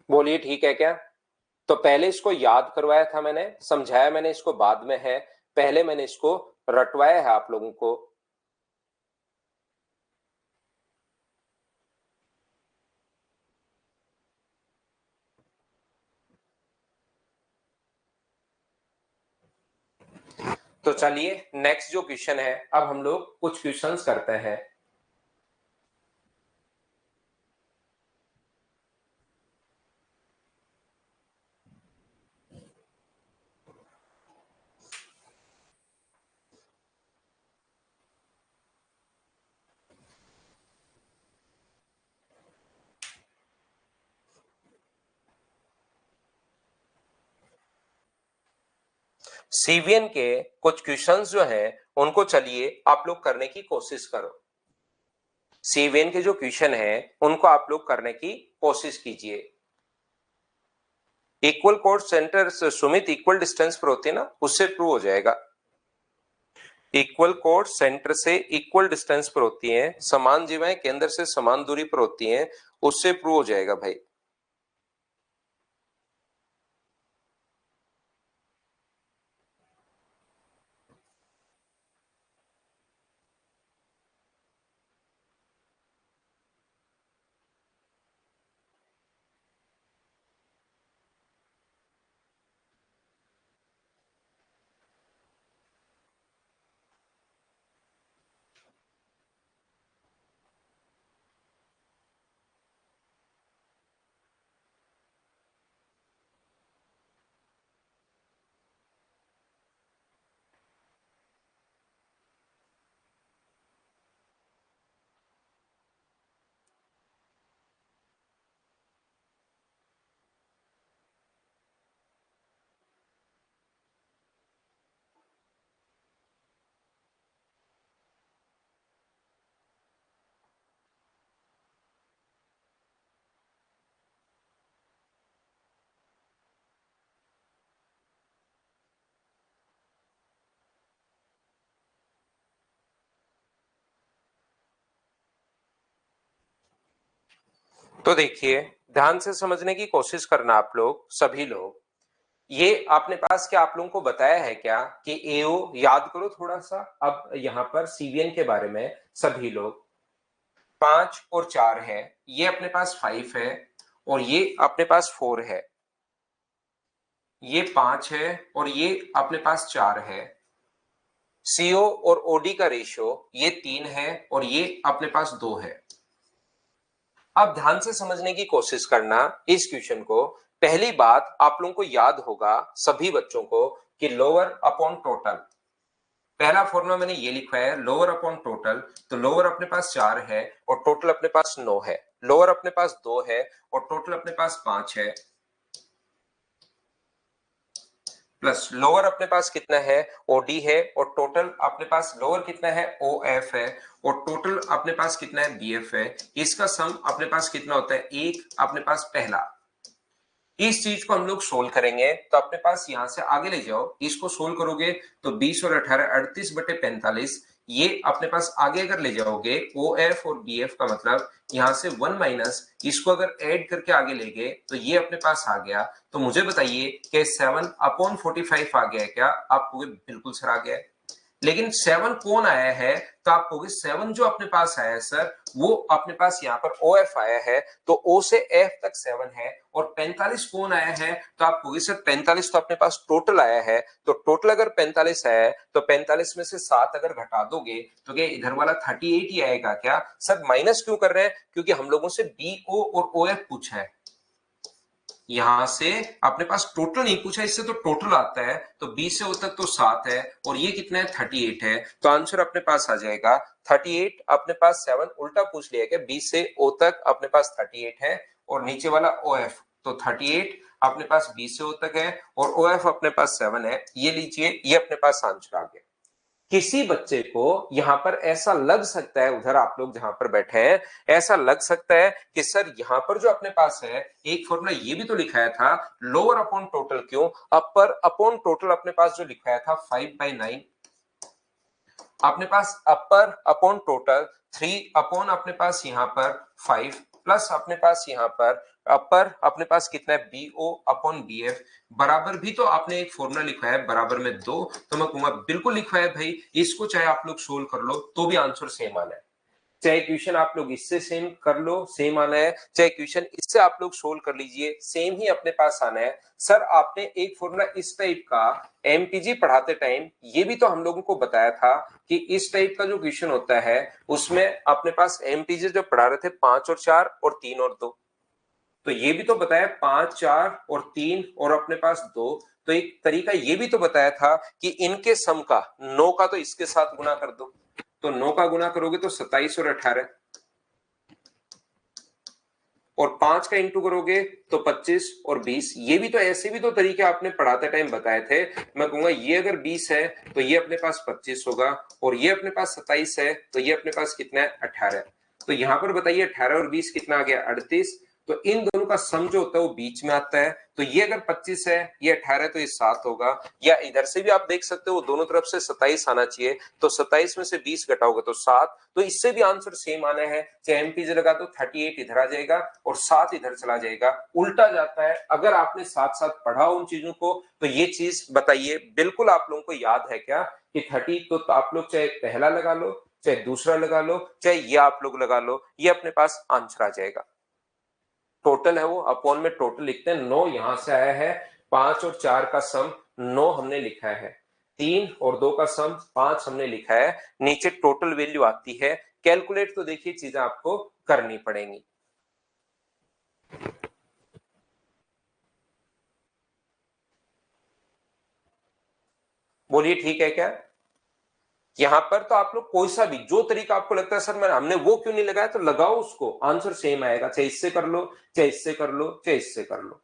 बोलिए ठीक है क्या? तो पहले इसको याद करवाया था मैंने, समझाया मैंने इसको बाद में है, पहले मैंने इसको रटवाया है आप लोगों को। तो चलिए नेक्स्ट जो क्वेश्चन है, अब हम लोग कुछ क्वेश्चंस करते हैं। सीवीएन के कुछ क्वेश्चंस जो हैं उनको चलिए आप लोग करने की कोशिश करो। सीवीएन के जो क्वेश्चन है उनको आप लोग करने की कोशिश कीजिए। Equal code centre Sumit equal distance पर होती है ना, उससे प्रूव हो जाएगा। इक्वल कोड सेंटर से इक्वल डिस्टेंस पर होती हैं, समान जीवाएं केंद्र से समान दूरी पर होती हैं, उससे प्रूव हो जाएगा भाई। तो देखिए, ध्यान से समझने की कोशिश करना आप लोग, सभी लोग। ये आपने पास क्या आप लोगों को बताया है क्या कि एओ याद करो थोड़ा सा। अब यहाँ पर सीवीएन के बारे में सभी लोग, 5 और 4 है, ये अपने पास 5 है और ये अपने पास 4 है, ये 5 है और ये अपने पास 4 है। सीओ और ओडी का रेशियो ये 3 है और ये अपने पास 2 है। अब ध्यान से समझने की कोशिश करना इस क्वेश्चन को। पहली बात आप लोगों को याद होगा सभी बच्चों को कि लोअर अपॉन टोटल, पहला फॉर्मूला मैंने ये लिखा है लोअर अपॉन टोटल। तो लोअर अपने पास 4 है और टोटल अपने पास 9 है, लोअर अपने पास 2 है और टोटल अपने पास 5 है, प्लस लोअर अपने पास कितना है ओडी है और टोटल अपने पास लोअर कितना है ओएफ है और टोटल अपने पास कितना है बीएफ है। इसका सम अपने पास कितना होता है 1 अपने पास पहला। इस चीज को हम लोग सोल्व करेंगे तो अपने पास यहां से आगे ले जाओ, इसको सोल्व करोगे तो 20 और 18 38/45। ये अपने पास आगे अगर ले जाओगे ओ एफ और बी एफ का मतलब यहां से 1 माइनस इसको अगर ऐड करके आगे ले गए तो ये अपने पास आ गया। तो मुझे बताइए कि 7/45 आ गया है क्या? आपको बिल्कुल सर आ गया है। लेकिन 7 कौन आया है? तो आप कहोगे 7 जो अपने पास आया है सर वो अपने पास यहाँ पर ओ एफ आया है, तो ओ से एफ तक 7 है। और 45 कौन आया है? तो आप कहोगे सर 45 तो अपने पास टोटल आया है। तो टोटल अगर 45 आया है तो 45 में से 7 अगर घटा दोगे तो क्या इधर वाला 38 ही आएगा क्या? सर माइनस क्यों कर रहे हैं? क्योंकि हम लोगों से बी ओ और ओ एफ पूछा है, यहां से अपने पास टोटल नहीं पूछा, इससे तो टोटल आता है। तो 20 से ओ तक तो 7 है और ये कितना है 38 है। तो आंसर अपने पास आ जाएगा 38। अपने पास 7 उल्टा पूछ लिया क्या? 20 से ओ तक अपने पास 38 है और नीचे वाला ओ एफ तो 38 अपने पास 20 से ओ तक है और ओ एफ अपने पास 7 है। ये लीजिए, ये अपने पास आंसर आ गया। किसी बच्चे को यहां पर ऐसा लग सकता है, उधर आप लोग जहां पर बैठे हैं ऐसा लग सकता है कि सर यहां पर जो अपने पास है एक फॉर्मूला ये भी तो लिखाया था लोअर अपॉन टोटल क्यों, अपर अपॉन टोटल अपने पास जो लिखाया था 5/9, अपने पास अपर अपॉन टोटल 3 अपॉन अपने पास यहाँ पर 5 प्लस अपने पास यहाँ पर अपर अपने पास कितना है B O upon B F बराबर भी तो आपने एक फॉर्मूला लिखा है बराबर में 2। तो मैं कहूंगा बिल्कुल लिखा है भाई, इसको चाहे आप लोग सोल्व कर लो तो भी आंसर सेम आना है। चाहे क्वेश्चन आप लोग इससे सेम कर लो सेम आना है, चाहे क्वेश्चन इससे आप लोग सोल्व कर लीजिए सेम ही अपने पास आना है। सर आपने एक फॉर्मूला इस टाइप का एमपीजी पढ़ाते टाइम ये भी तो हम लोगों को बताया था कि इस टाइप का जो क्वेश्चन होता है उसमें अपने पास एमपीजी जो पढ़ा रहे थे 5 और 4 और 3 और 2, तो ये भी तो बताया 5 4 और 3 और अपने पास 2। तो एक तरीका ये भी तो बताया था कि इनके सम का 9 का तो इसके साथ गुना कर दो, तो 9 का गुना करोगे तो 27 और 18 और 5 का इंटू करोगे तो 25 और 20। ये भी तो ऐसे भी तो तरीके आपने पढ़ाते टाइम बताए थे। मैं कहूंगा ये अगर 20 है तो ये अपने पास 25 होगा और ये अपने पास 27 है तो ये अपने पास कितना है 18। तो यहां पर बताइए 18 और 20 कितना आ गया 38। तो इन दोनों का सम जो होता है वो बीच में आता है। तो ये अगर 25 है ये 18 तो ये 7 होगा, या इधर से भी आप देख सकते हो दोनों तरफ से 27 आना चाहिए। तो 27 में से 20 घटाओगे तो 7। तो इससे भी आंसर सेम आना है, चाहे एमपीजे लगा तो 38 इधर आ जाएगा और 7 इधर चला जाएगा, उल्टा जाता है। अगर आपने साथ साथ पढ़ा उन चीजों को तो ये चीज बताइए बिल्कुल आप लोगों को याद है क्या कि 30 तो आप लोग चाहे पहला लगा लो चाहे दूसरा लगा लो चाहे ये आप लोग लगा लो, ये अपने पास आंसर आ जाएगा। टोटल है वो अपॉन में टोटल लिखते हैं। 9 यहां से आया है, 5 और 4 का सम 9 हमने लिखा है, 3 और 2 का सम 5 हमने लिखा है, नीचे टोटल वैल्यू आती है। कैलकुलेट तो देखिए चीजें आपको करनी पड़ेंगी। बोलिए ठीक है क्या? यहां पर तो आप लोग कोई सा भी जो तरीका आपको लगता है सर हमने वो क्यों नहीं लगाया, तो लगाओ उसको, आंसर सेम आएगा। चाहे इससे कर लो चाहे इससे कर लो चाहे इससे कर लो,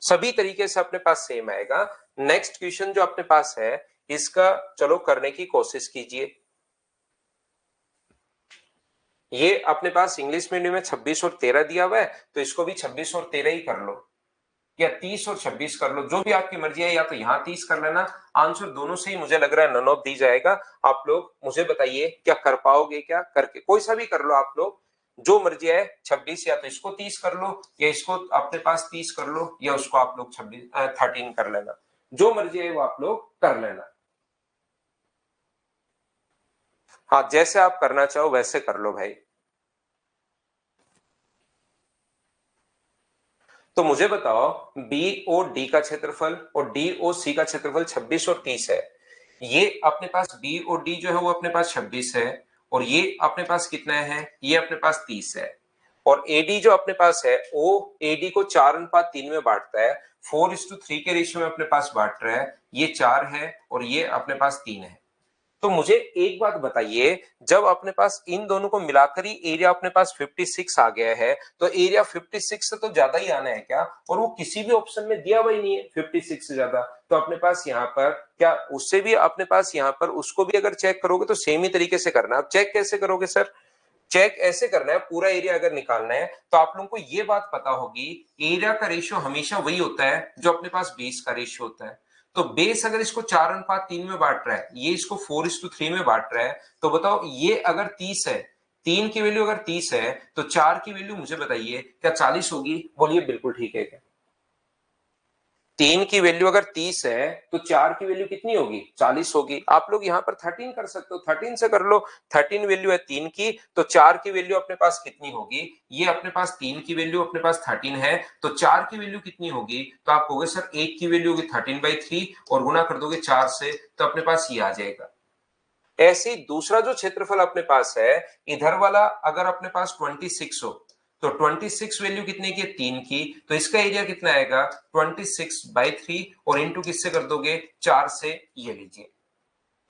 सभी तरीके से अपने पास सेम आएगा। नेक्स्ट क्वेश्चन जो अपने पास है इसका चलो करने की कोशिश कीजिए। ये अपने पास इंग्लिश मीडियम में 26 और 13 दिया हुआ है, तो इसको भी 26 और 13 ही कर लो या 30 और 26 कर लो, जो भी आपकी मर्जी है। या तो यहां 30 कर लेना, आंसर दोनों से ही मुझे लग रहा है नन ऑफ दी जाएगा। आप लोग मुझे बताइए क्या कर पाओगे क्या? करके कोई सा भी कर लो आप लोग, जो मर्जी है 26, या तो इसको 30 कर लो या इसको अपने पास 30 कर लो या उसको आप लोग 13 कर लेना, जो मर्जी है वो आप लोग कर लेना। हाँ, जैसे आप करना चाहो वैसे कर लो भाई। तो मुझे बताओ बी ओ डी का क्षेत्रफल और डी ओ सी का क्षेत्रफल 26 और 30 है। ये अपने पास बी ओ डी जो है वो अपने पास 26 है और ये अपने पास कितना है, ये अपने पास 30 है। और एडी जो अपने पास है ओ एडी को 4:3 में बांटता है, 4:3 के रेशियो में अपने पास बांट रहा है। ये 4 है और ये अपने पास 3 है। तो मुझे एक बात बताइए, जब अपने पास इन दोनों को मिलाकर ही एरिया अपने पास 56 आ गया है, तो एरिया 56 से तो ज्यादा ही आना है क्या? और वो किसी भी ऑप्शन में दिया हुआ ही नहीं है 56 से ज्यादा। तो अपने पास यहाँ पर क्या उससे भी अपने पास यहाँ पर उसको भी अगर चेक करोगे तो सेम ही तरीके से करना। आप चेक कैसे करोगे सर? चेक ऐसे करना है, पूरा एरिया अगर निकालना है तो आप लोगों को ये बात पता होगी, एरिया का रेशियो हमेशा वही होता है जो अपने पास बेस का रेशियो होता है। तो बेस अगर इसको 4:3 में बांट रहा है, ये इसको 4:3 में बांट रहा है, तो बताओ ये अगर 30 है, 3 की वैल्यू अगर 30 है तो 4 की वैल्यू मुझे बताइए क्या 40 होगी? बोलिए बिल्कुल ठीक है क्या? 3 की वैल्यू अगर 30 है तो 4 की वैल्यू कितनी होगी? 40 होगी। आप लोग यहाँ पर 13 कर सकते हो, 13 से कर लो। 13 वैल्यू है 3 की, तो 4 की वैल्यू अपने पास कितनी होगी? ये अपने पास 3 की वैल्यू अपने पास 13 है, तो 4 की वैल्यू कितनी होगी? तो आप कहोगे सर 1 की वैल्यू होगी 13/3 और गुना कर दोगे 4 से, तो अपने पास ये आ जाएगा। ऐसे ही दूसरा जो क्षेत्रफल अपने पास है, इधर वाला अगर अपने पास 26 हो, तो 26 वैल्यू कितने की है? 3 की, तो इसका एरिया कितना आएगा? 26/3 और इंटू किससे कर दोगे? 4 से। ये लीजिए,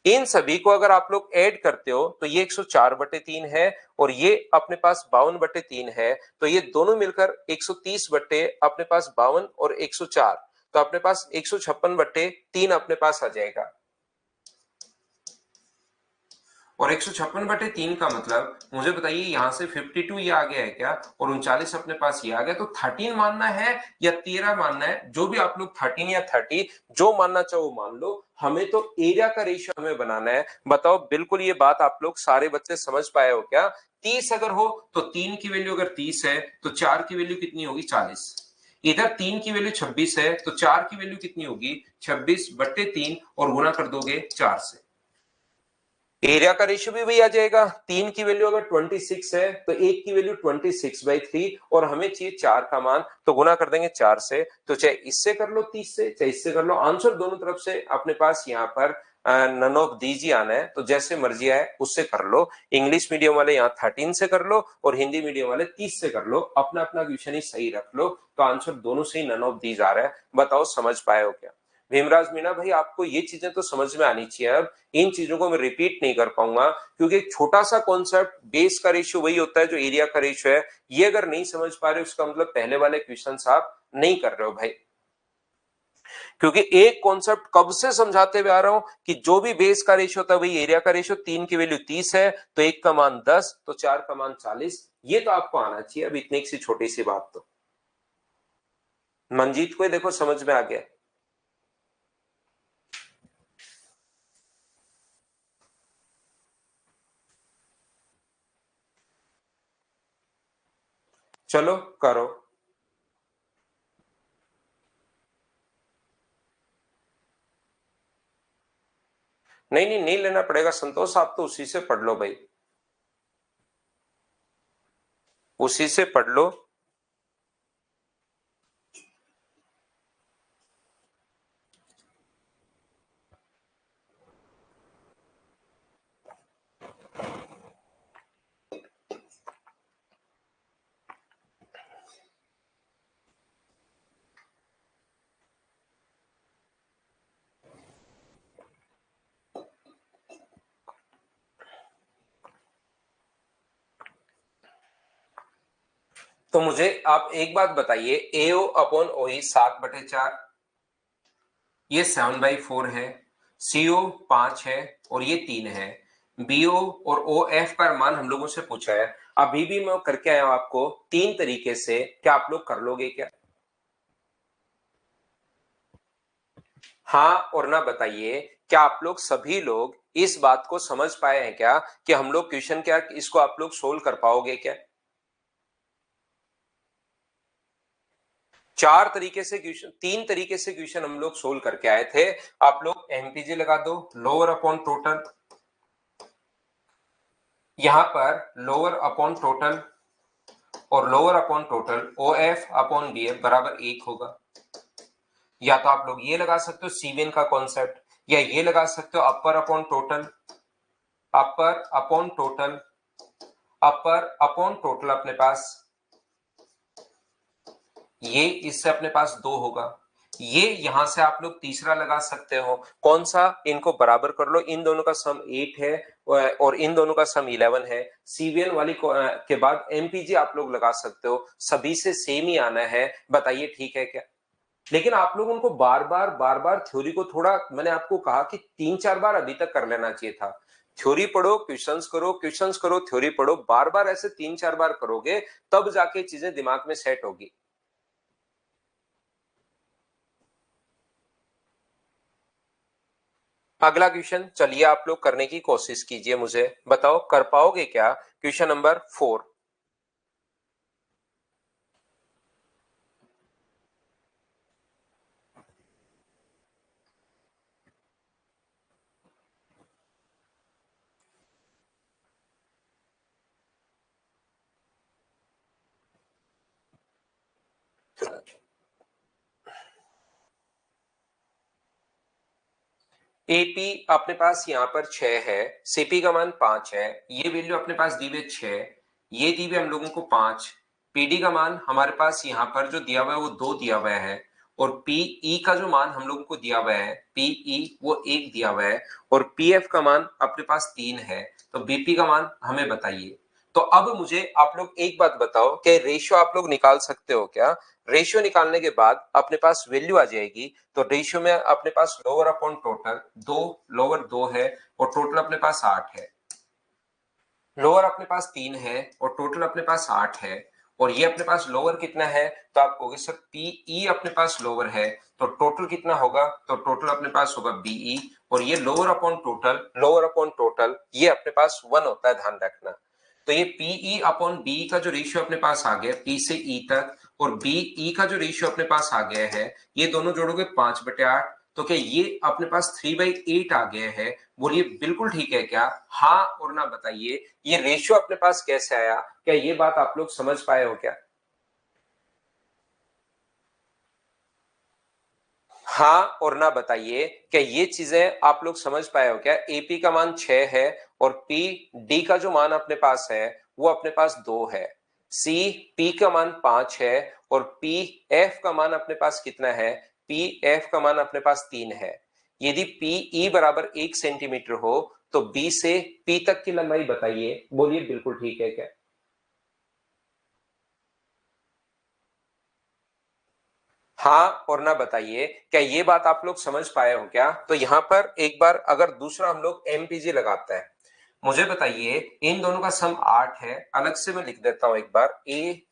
इन सभी को अगर आप लोग ऐड करते हो तो ये 104/3 है और ये अपने पास 52/3 है, तो ये दोनों मिलकर 130 बट्टे अपने पास 52 और 104, तो अपने पास 156/3 अपने पास आ जाएगा। और 156/3 का मतलब मुझे बताइए, यहां से 52 ये आ गया है क्या, और 39 अपने पास ये आ गया, तो 13 मानना है या 13 मानना है? जो भी आप लोग 13 या 30 जो मानना चाहो मान लो, हमें तो एरिया का रेशियो हमें बनाना है। बताओ बिल्कुल ये बात आप लोग सारे बच्चे समझ पाए हो क्या? 30 अगर हो तो 3 की वैल्यू अगर 30 है तो 4 की वैल्यू कितनी होगी? 40। इधर 3 की वैल्यू 26 है तो 4 की वैल्यू कितनी होगी? 26/3 और गुना कर दोगे 4 से। एरिया का रेशियो भी वही आ जाएगा। 3 की वैल्यू अगर 26 है तो 1 की वैल्यू 26/3 और हमें चाहिए 4 का मान, तो गुना कर देंगे 4 से। तो चाहे इससे कर लो 30 से, चाहे इससे कर लो, आंसर दोनों तरफ से अपने पास यहाँ पर नन ऑफ दीज ही आना है, तो जैसे मर्जी आए उससे कर लो। इंग्लिश मीडियम वाले यहाँ 13 से कर लो और हिंदी मीडियम वाले 30 से कर लो, अपना अपना क्वेश्चन ही सही रख लो, तो आंसर दोनों से ही नन ऑफ दीज आ रहा है। बताओ समझ पाए हो क्या? भीमराज मीणा भाई, आपको ये चीजें तो समझ में आनी चाहिए। अब इन चीजों को मैं रिपीट नहीं कर पाऊंगा क्योंकि एक छोटा सा कॉन्सेप्ट, बेस का रेशियो वही होता है जो एरिया का रेशियो है, ये अगर नहीं समझ पा रहे हो उसका मतलब पहले वाले क्वेश्चन आप नहीं कर रहे हो भाई। क्योंकि एक कॉन्सेप्ट कब से समझाते हुए आ रहा हूं कि जो भी बेस का रेशियो होता है वही एरिया का रेशियो। 3 की वैल्यू 30 है तो 1 का मान 10, तो 4 का मान 40, ये तो आपको आना चाहिए। अब इतनी सी छोटी सी बात तो मंजीत को देखो समझ में आ गया। चलो करो। नहीं नहीं, नहीं लेना पड़ेगा संतोष, आप तो उसी से पढ़ लो भाई, उसी से पढ़ लो। तो मुझे आप एक बात बताइए, एओ अपॉन ओई 7/4, ये 7/4 है, सीओ 5 है और ये 3 है। बीओ और ओ एफ का मान हम लोगों से पूछा है। अभी भी मैं करके आया हूं आपको 3 तरीके से, क्या आप लोग कर लोगे क्या? हाँ और ना बताइए, क्या आप लोग सभी लोग इस बात को समझ पाए हैं क्या कि हम लोग क्वेश्चन क्या इसको आप लोग सोल्व कर पाओगे क्या? चार तरीके से क्वेश्चन, तीन तरीके से क्वेश्चन हम लोग सोल्व करके आए थे। आप लोग एमपीजी लगा दो, लोअर अपॉन टोटल, यहां पर लोअर अपॉन टोटल और lower upon total O F upon B F बराबर 1 होगा। या तो आप लोग ये लगा सकते हो सीवेन का कॉन्सेप्ट, या ये लगा सकते हो अपर अपॉन टोटल, अपर अपॉन टोटल, अपर अपॉन टोटल अपने पास, ये इससे अपने पास 2 होगा। ये यहां से आप लोग तीसरा लगा सकते हो, कौन सा, इनको बराबर कर लो, इन दोनों का सम 8 है और इन दोनों का सम 11 है। सीवीएन वाली के बाद एमपीजी आप लोग लगा सकते हो, सभी से सेम ही आना है, बताइए ठीक है क्या। लेकिन आप लोग उनको बार बार थ्योरी को थोड़ा, मैंने आपको कहा कि 3-4 बार अभी तक कर लेना चाहिए था। थ्योरी पढ़ो, क्वेश्चंस करो, क्वेश्चंस करो, थ्योरी पढ़ो, बार बार ऐसे 3-4 बार करोगे तब जाके चीजें दिमाग में सेट होगी। अगला क्वेश्चन, चलिए आप लोग करने की कोशिश कीजिए, मुझे बताओ कर पाओगे क्या। Question number 4। एपी अपने पास यहाँ पर 6 है, सीपी का मान 5 है, ये वैल्यू अपने पास दी हुई 6, ये दी हुई हम लोगों को 5, पीडी का मान हमारे पास यहाँ पर जो दिया हुआ है वो 2 दिया हुआ है, और पीई का जो मान हम लोगों को दिया हुआ है, पीई वो 1 दिया हुआ है, और पीएफ का मान अपने पास 3 है। तो बीपी का मान हमें बताइए। तो अब मुझे आप लोग एक बात बताओ कि रेशियो आप लोग निकाल सकते हो क्या। रेशियो निकालने के बाद अपने पास वैल्यू आ जाएगी। तो रेशियो में अपने पास लोअर अपॉन टोटल 2, लोअर 2 है और टोटल अपने पास 8 है, लोअर अपने पास 3 है और टोटल अपने पास 8 है, और ये अपने पास लोअर कितना है, तो आप कहोगे सर पीई अपने पास लोअर है, तो टोटल कितना होगा, तो टोटल अपने पास होगा बीई, और ये lower upon total, lower upon total ये अपने पास 1 होता है, ध्यान रखना। तो ये पीई अपॉन बी का जो रेशियो अपने पास आ गया, पी से ई तक, और बीई का जो रेशियो अपने पास आ गया है, ये दोनों जोड़ोगे 5/8, तो क्या ये अपने पास 3/8 आ गया है। बोलिए बिल्कुल ठीक है क्या, हाँ और ना बताइए। ये रेशियो अपने पास कैसे आया, क्या ये बात आप लोग समझ पाए हो क्या। हाँ और ना बताइए, क्या ये चीजें आप लोग समझ पाए हो क्या। एपी का मान 6 है और पी डी का जो मान अपने पास है वो अपने पास 2 है, सी पी का मान 5 है, और पी एफ का मान अपने पास कितना है, पी एफ का मान अपने पास 3 है। यदि पी ई बराबर 1 सेंटीमीटर हो तो बी से पी तक की लंबाई बताइए। बोलिए बिल्कुल ठीक है क्या। हाँ और ना बताइए, क्या ये बात आप लोग समझ पाए हो क्या। तो यहां पर एक बार अगर दूसरा हम लोग एमपीजी लगाते हैं, मुझे बताइए इन दोनों का सम 8 है, अलग से मैं लिख देता हूं एक बार, ए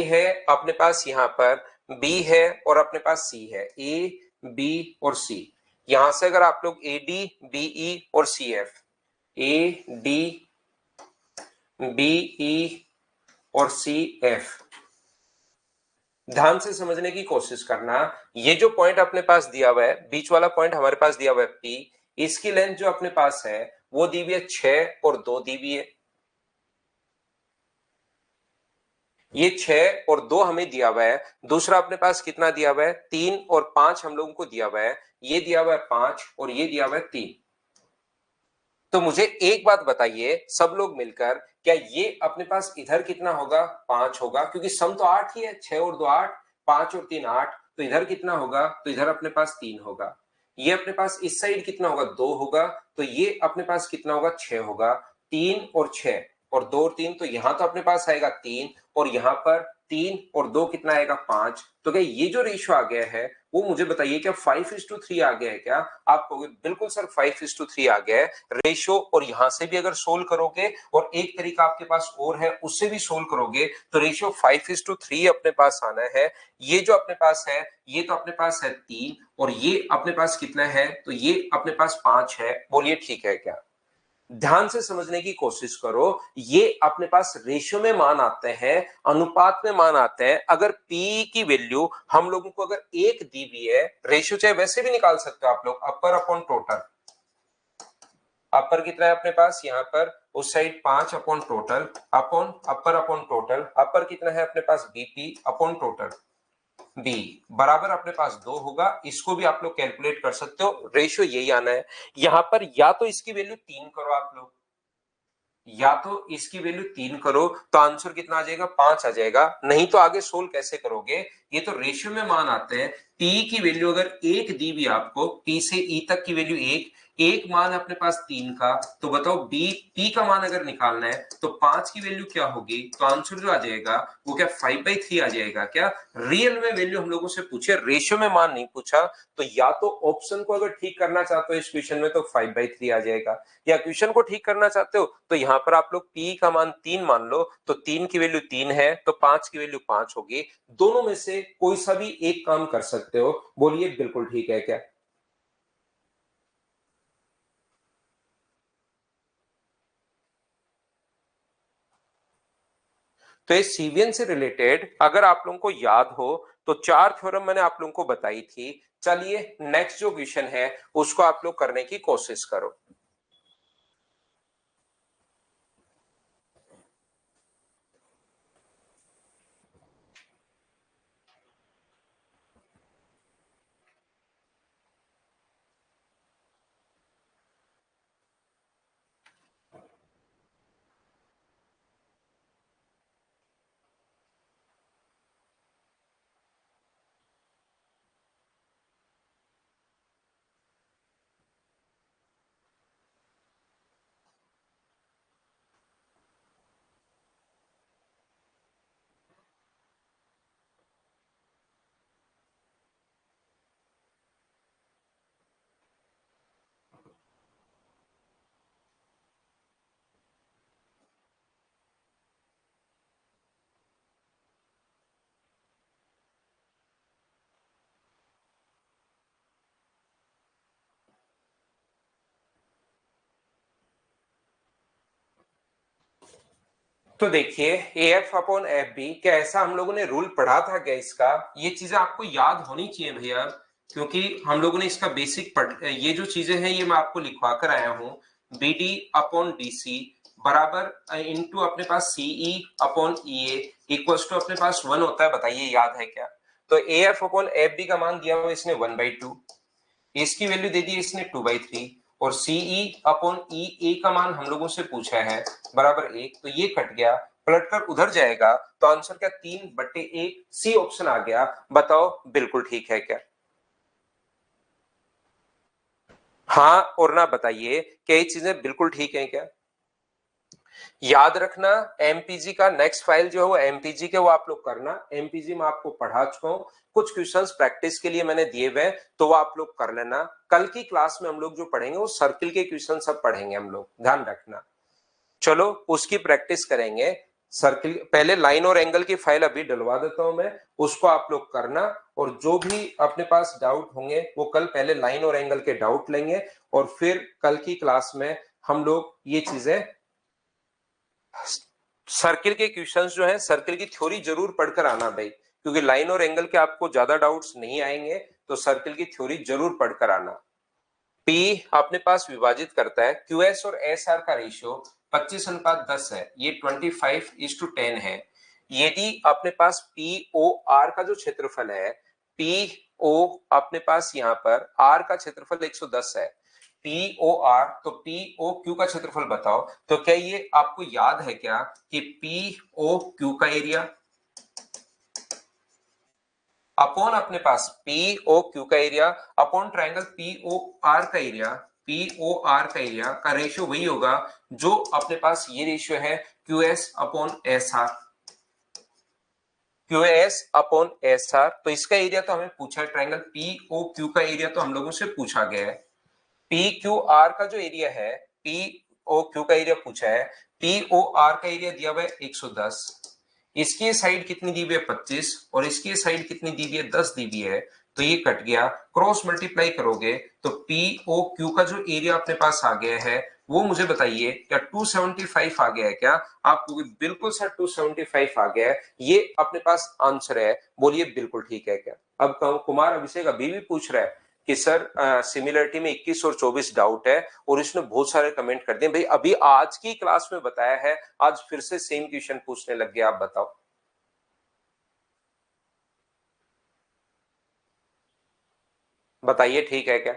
है अपने पास यहां पर, बी है और अपने पास सी है, ए बी और सी। यहां से अगर आप लोग ए डी बीई और C F, A D B E और सी एफ, ध्यान से समझने की कोशिश करना। ये जो पॉइंट अपने पास दिया हुआ है, बीच वाला पॉइंट हमारे पास दिया हुआ है पी, इसकी लेंथ जो अपने पास है वो दी हुई है 6 और 2 दी हुई है। ये 6 और 2 हमें दिया हुआ है। दूसरा अपने पास कितना दिया हुआ है, 3 और 5 हम लोगों को दिया हुआ है। ये दिया हुआ है 5 और ये दिया हुआ है 3। तो मुझे एक बात बताइए सब लोग मिलकर, क्या ये अपने पास इधर कितना होगा, 5 होगा, क्योंकि सम तो 8 ही है, 6 और 2 8, 5 और 3 8, तो इधर कितना होगा, तो इधर अपने पास 3 होगा। ये अपने पास इस साइड कितना होगा, 2 होगा, तो ये अपने पास कितना होगा, 6 होगा। 3 और 6 और 2 और 3, तो यहां तो अपने पास आएगा 3, और यहां पर 3 और 2 कितना आएगा, 5। तो क्या ये जो रेशियो आ गया है वो मुझे बताइए क्या 5:3 आ गया है क्या। आप कहोगे बिल्कुल सर 5:3 आ गया है रेशियो, और यहां से भी अगर सोल्व करोगे और एक तरीका आपके पास और है उससे भी सोल्व करोगे तो रेशियो 5:3 अपने पास आना है। ये जो अपने पास है ये तो अपने पास है 3, और ये अपने पास कितना है, तो ये अपने पास 5 है। बोलिए ठीक है क्या। ध्यान से समझने की कोशिश करो। ये अपने पास रेशियो में मान आते हैं, अनुपात में मान आते हैं। अगर पी की वैल्यू हम लोगों को अगर 1 दी हुई है, रेशियो चाहे वैसे भी निकाल सकते हो आप लोग, अपर अपॉन टोटल। अपर कितना है अपने पास यहाँ पर, उस साइड 5 अपॉन टोटल अपॉन अपर अपॉन टोटल। अपर कितना है अपने पास, बीपी अपॉन टोटल बी बराबर अपने पास 2 होगा। इसको भी आप लोग कैलकुलेट कर सकते हो, रेशियो यही आना है। यहां पर या तो इसकी वैल्यू 3 करो आप लोग, या तो इसकी वैल्यू 3 करो तो आंसर कितना आ जाएगा, 5 आ जाएगा। नहीं तो आगे सोल्व कैसे करोगे, ये तो रेशियो में मान आते हैं। टी की वैल्यू अगर 1 दी भी आपको, टी से ई तक की वैल्यू 1, एक मान अपने पास 3 का, तो बताओ बी पी का मान अगर निकालना है तो 5 की वैल्यू क्या होगी, तो आंसर जो आ जाएगा वो क्या 5/3 आ जाएगा। क्या रियल में वैल्यू हम लोगों से पूछे, रेशियो में मान नहीं पूछा। तो या तो ऑप्शन को अगर ठीक करना चाहते हो इस क्वेश्चन में तो 5/3 आ जाएगा, या क्वेश्चन को ठीक करना चाहते हो तो यहां पर आप लोग p का मान 3 मान लो, तो 3 की वैल्यू 3 है तो 5 की वैल्यू 5 होगी। दोनों में से कोई सा भी एक काम कर सकते हो। बोलिए बिल्कुल ठीक है क्या? तो इस सीवियन से रिलेटेड अगर आप लोगों को याद हो तो 4 थ्योरम मैंने आप लोगों को बताई थी। चलिए नेक्स्ट जो क्वेश्चन है उसको आप लोग करने की कोशिश करो। तो देखिए A F upon F B, क्या ऐसा हम लोगों ने रूल पढ़ा था क्या इसका? ये चीजें आपको याद होनी चाहिए भैया, क्योंकि हम लोगों ने इसका बेसिक पढ़, ये जो चीजें हैं ये मैं आपको लिखवा कर आया हूं। B D upon D C बराबर इनटू अपने पास C E upon E A equal to अपने पास 1 होता है। बताइए याद है क्या? तो A F upon F B का मान दिया हुआ इसने 1/2, इसकी वैल्यू दे दी इसने 2/3, और सीई अपॉन ई ए का मान हम लोगों से पूछा है बराबर 1। तो ये कट गया, पलट कर उधर जाएगा तो आंसर क्या 3/1, सी ऑप्शन आ गया। बताओ बिल्कुल ठीक है क्या? हाँ और ना बताइए क्या ये चीजें बिल्कुल ठीक है क्या? याद रखना एमपीजी का नेक्स्ट फाइल जो है वो एमपीजी के, वो आप लोग करना। एमपीजी में आपको पढ़ा चुका हूं, कुछ क्वेश्चंस प्रैक्टिस के लिए मैंने दिए हुए, तो वो आप लोग कर लेना। कल की क्लास में हम लोग जो पढ़ेंगे वो सर्किल के क्वेश्चन सब पढ़ेंगे हम लोग, ध्यान रखना। चलो उसकी प्रैक्टिस करेंगे। सर्किल पहले लाइन और एंगल की फाइल अभी डलवा देता हूं मैं, उसको आप लोग करना। और जो भी अपने पास डाउट होंगे वो कल पहले लाइन और एंगल के डाउट लेंगे, और फिर कल की क्लास में हम लोग ये चीजें, सर्किल के क्वेश्चंस जो है सर्किल की थ्योरी जरूर पढ़कर आना भाई, क्योंकि लाइन और एंगल के आपको ज्यादा डाउट्स नहीं आएंगे, तो सर्किल की थ्योरी जरूर पढ़कर आना। P अपने पास विभाजित करता है QS और SR का रेशियो 25:10 है, ये 25:10 है। यदि अपने पास POR का जो क्षेत्रफल है, PO अपने पास यहाँ पर R का क्षेत्रफल 110 है, POR तो POQ का क्षेत्रफल बताओ। तो क्या ये आपको याद है क्या कि POQ का एरिया अपॉन अपने पास POQ का एरिया अपॉन ट्रायंगल POR का एरिया, POR का एरिया का रेशियो वही होगा जो अपने पास ये रेशियो है QS upon SR, QS upon SR। तो इसका एरिया तो हमें पूछा है, ट्रायंगल POQ का एरिया तो हम लोगों से पूछा गया है। PQR का जो एरिया है, POQ का एरिया पूछा है, POR का एरिया दिया हुआ है 110, इसकी साइड कितनी दी हुई है 25, और इसकी साइड कितनी दी हुई है 10 दी हुई है। तो ये कट गया, क्रॉस मल्टीप्लाई करोगे तो POQ का जो एरिया अपने पास आ गया है वो मुझे बताइए क्या 275 आ गया है क्या? आप बिल्कुल सर 275 आ गया है, ये अपने पास आंसर है, बोलिए बिल्कुल ठीक है क्या? अब कुमार अभिषेक अभी भी पूछ रहा है कि सर सिमिलरिटी में 21 और 24 डाउट है, और इसने बहुत सारे कमेंट कर दिए। भाई अभी आज की क्लास में बताया है, आज फिर से सेम क्वेश्चन पूछने लग गया, आप बताओ। बताइए ठीक है क्या?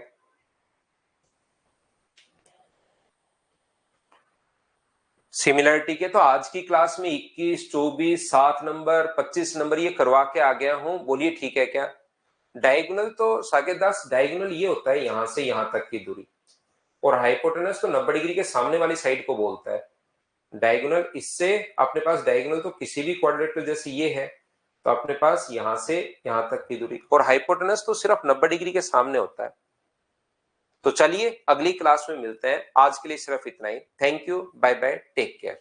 सिमिलरिटी के तो आज की क्लास में 21, 24, 7 नंबर, 25 नंबर ये करवा के आ गया हूं, बोलिए ठीक है क्या? डायगोनल तो साकेत दास, डायगोनल ये होता है यहां से यहां तक की दूरी, और हाइपोटेनस तो 90 डिग्री के सामने वाली साइड को बोलता है। डायगोनल इससे अपने पास डायगोनल तो किसी भी क्वाड्रेटिक जैसे ये है, तो अपने पास यहां से यहां तक की दूरी, और हाइपोटेनस तो सिर्फ 90 डिग्री के सामने होता है। तो चलिए अगली क्लास में मिलते हैं, आज के लिए सिर्फ इतना ही। Thank you, bye bye, take care.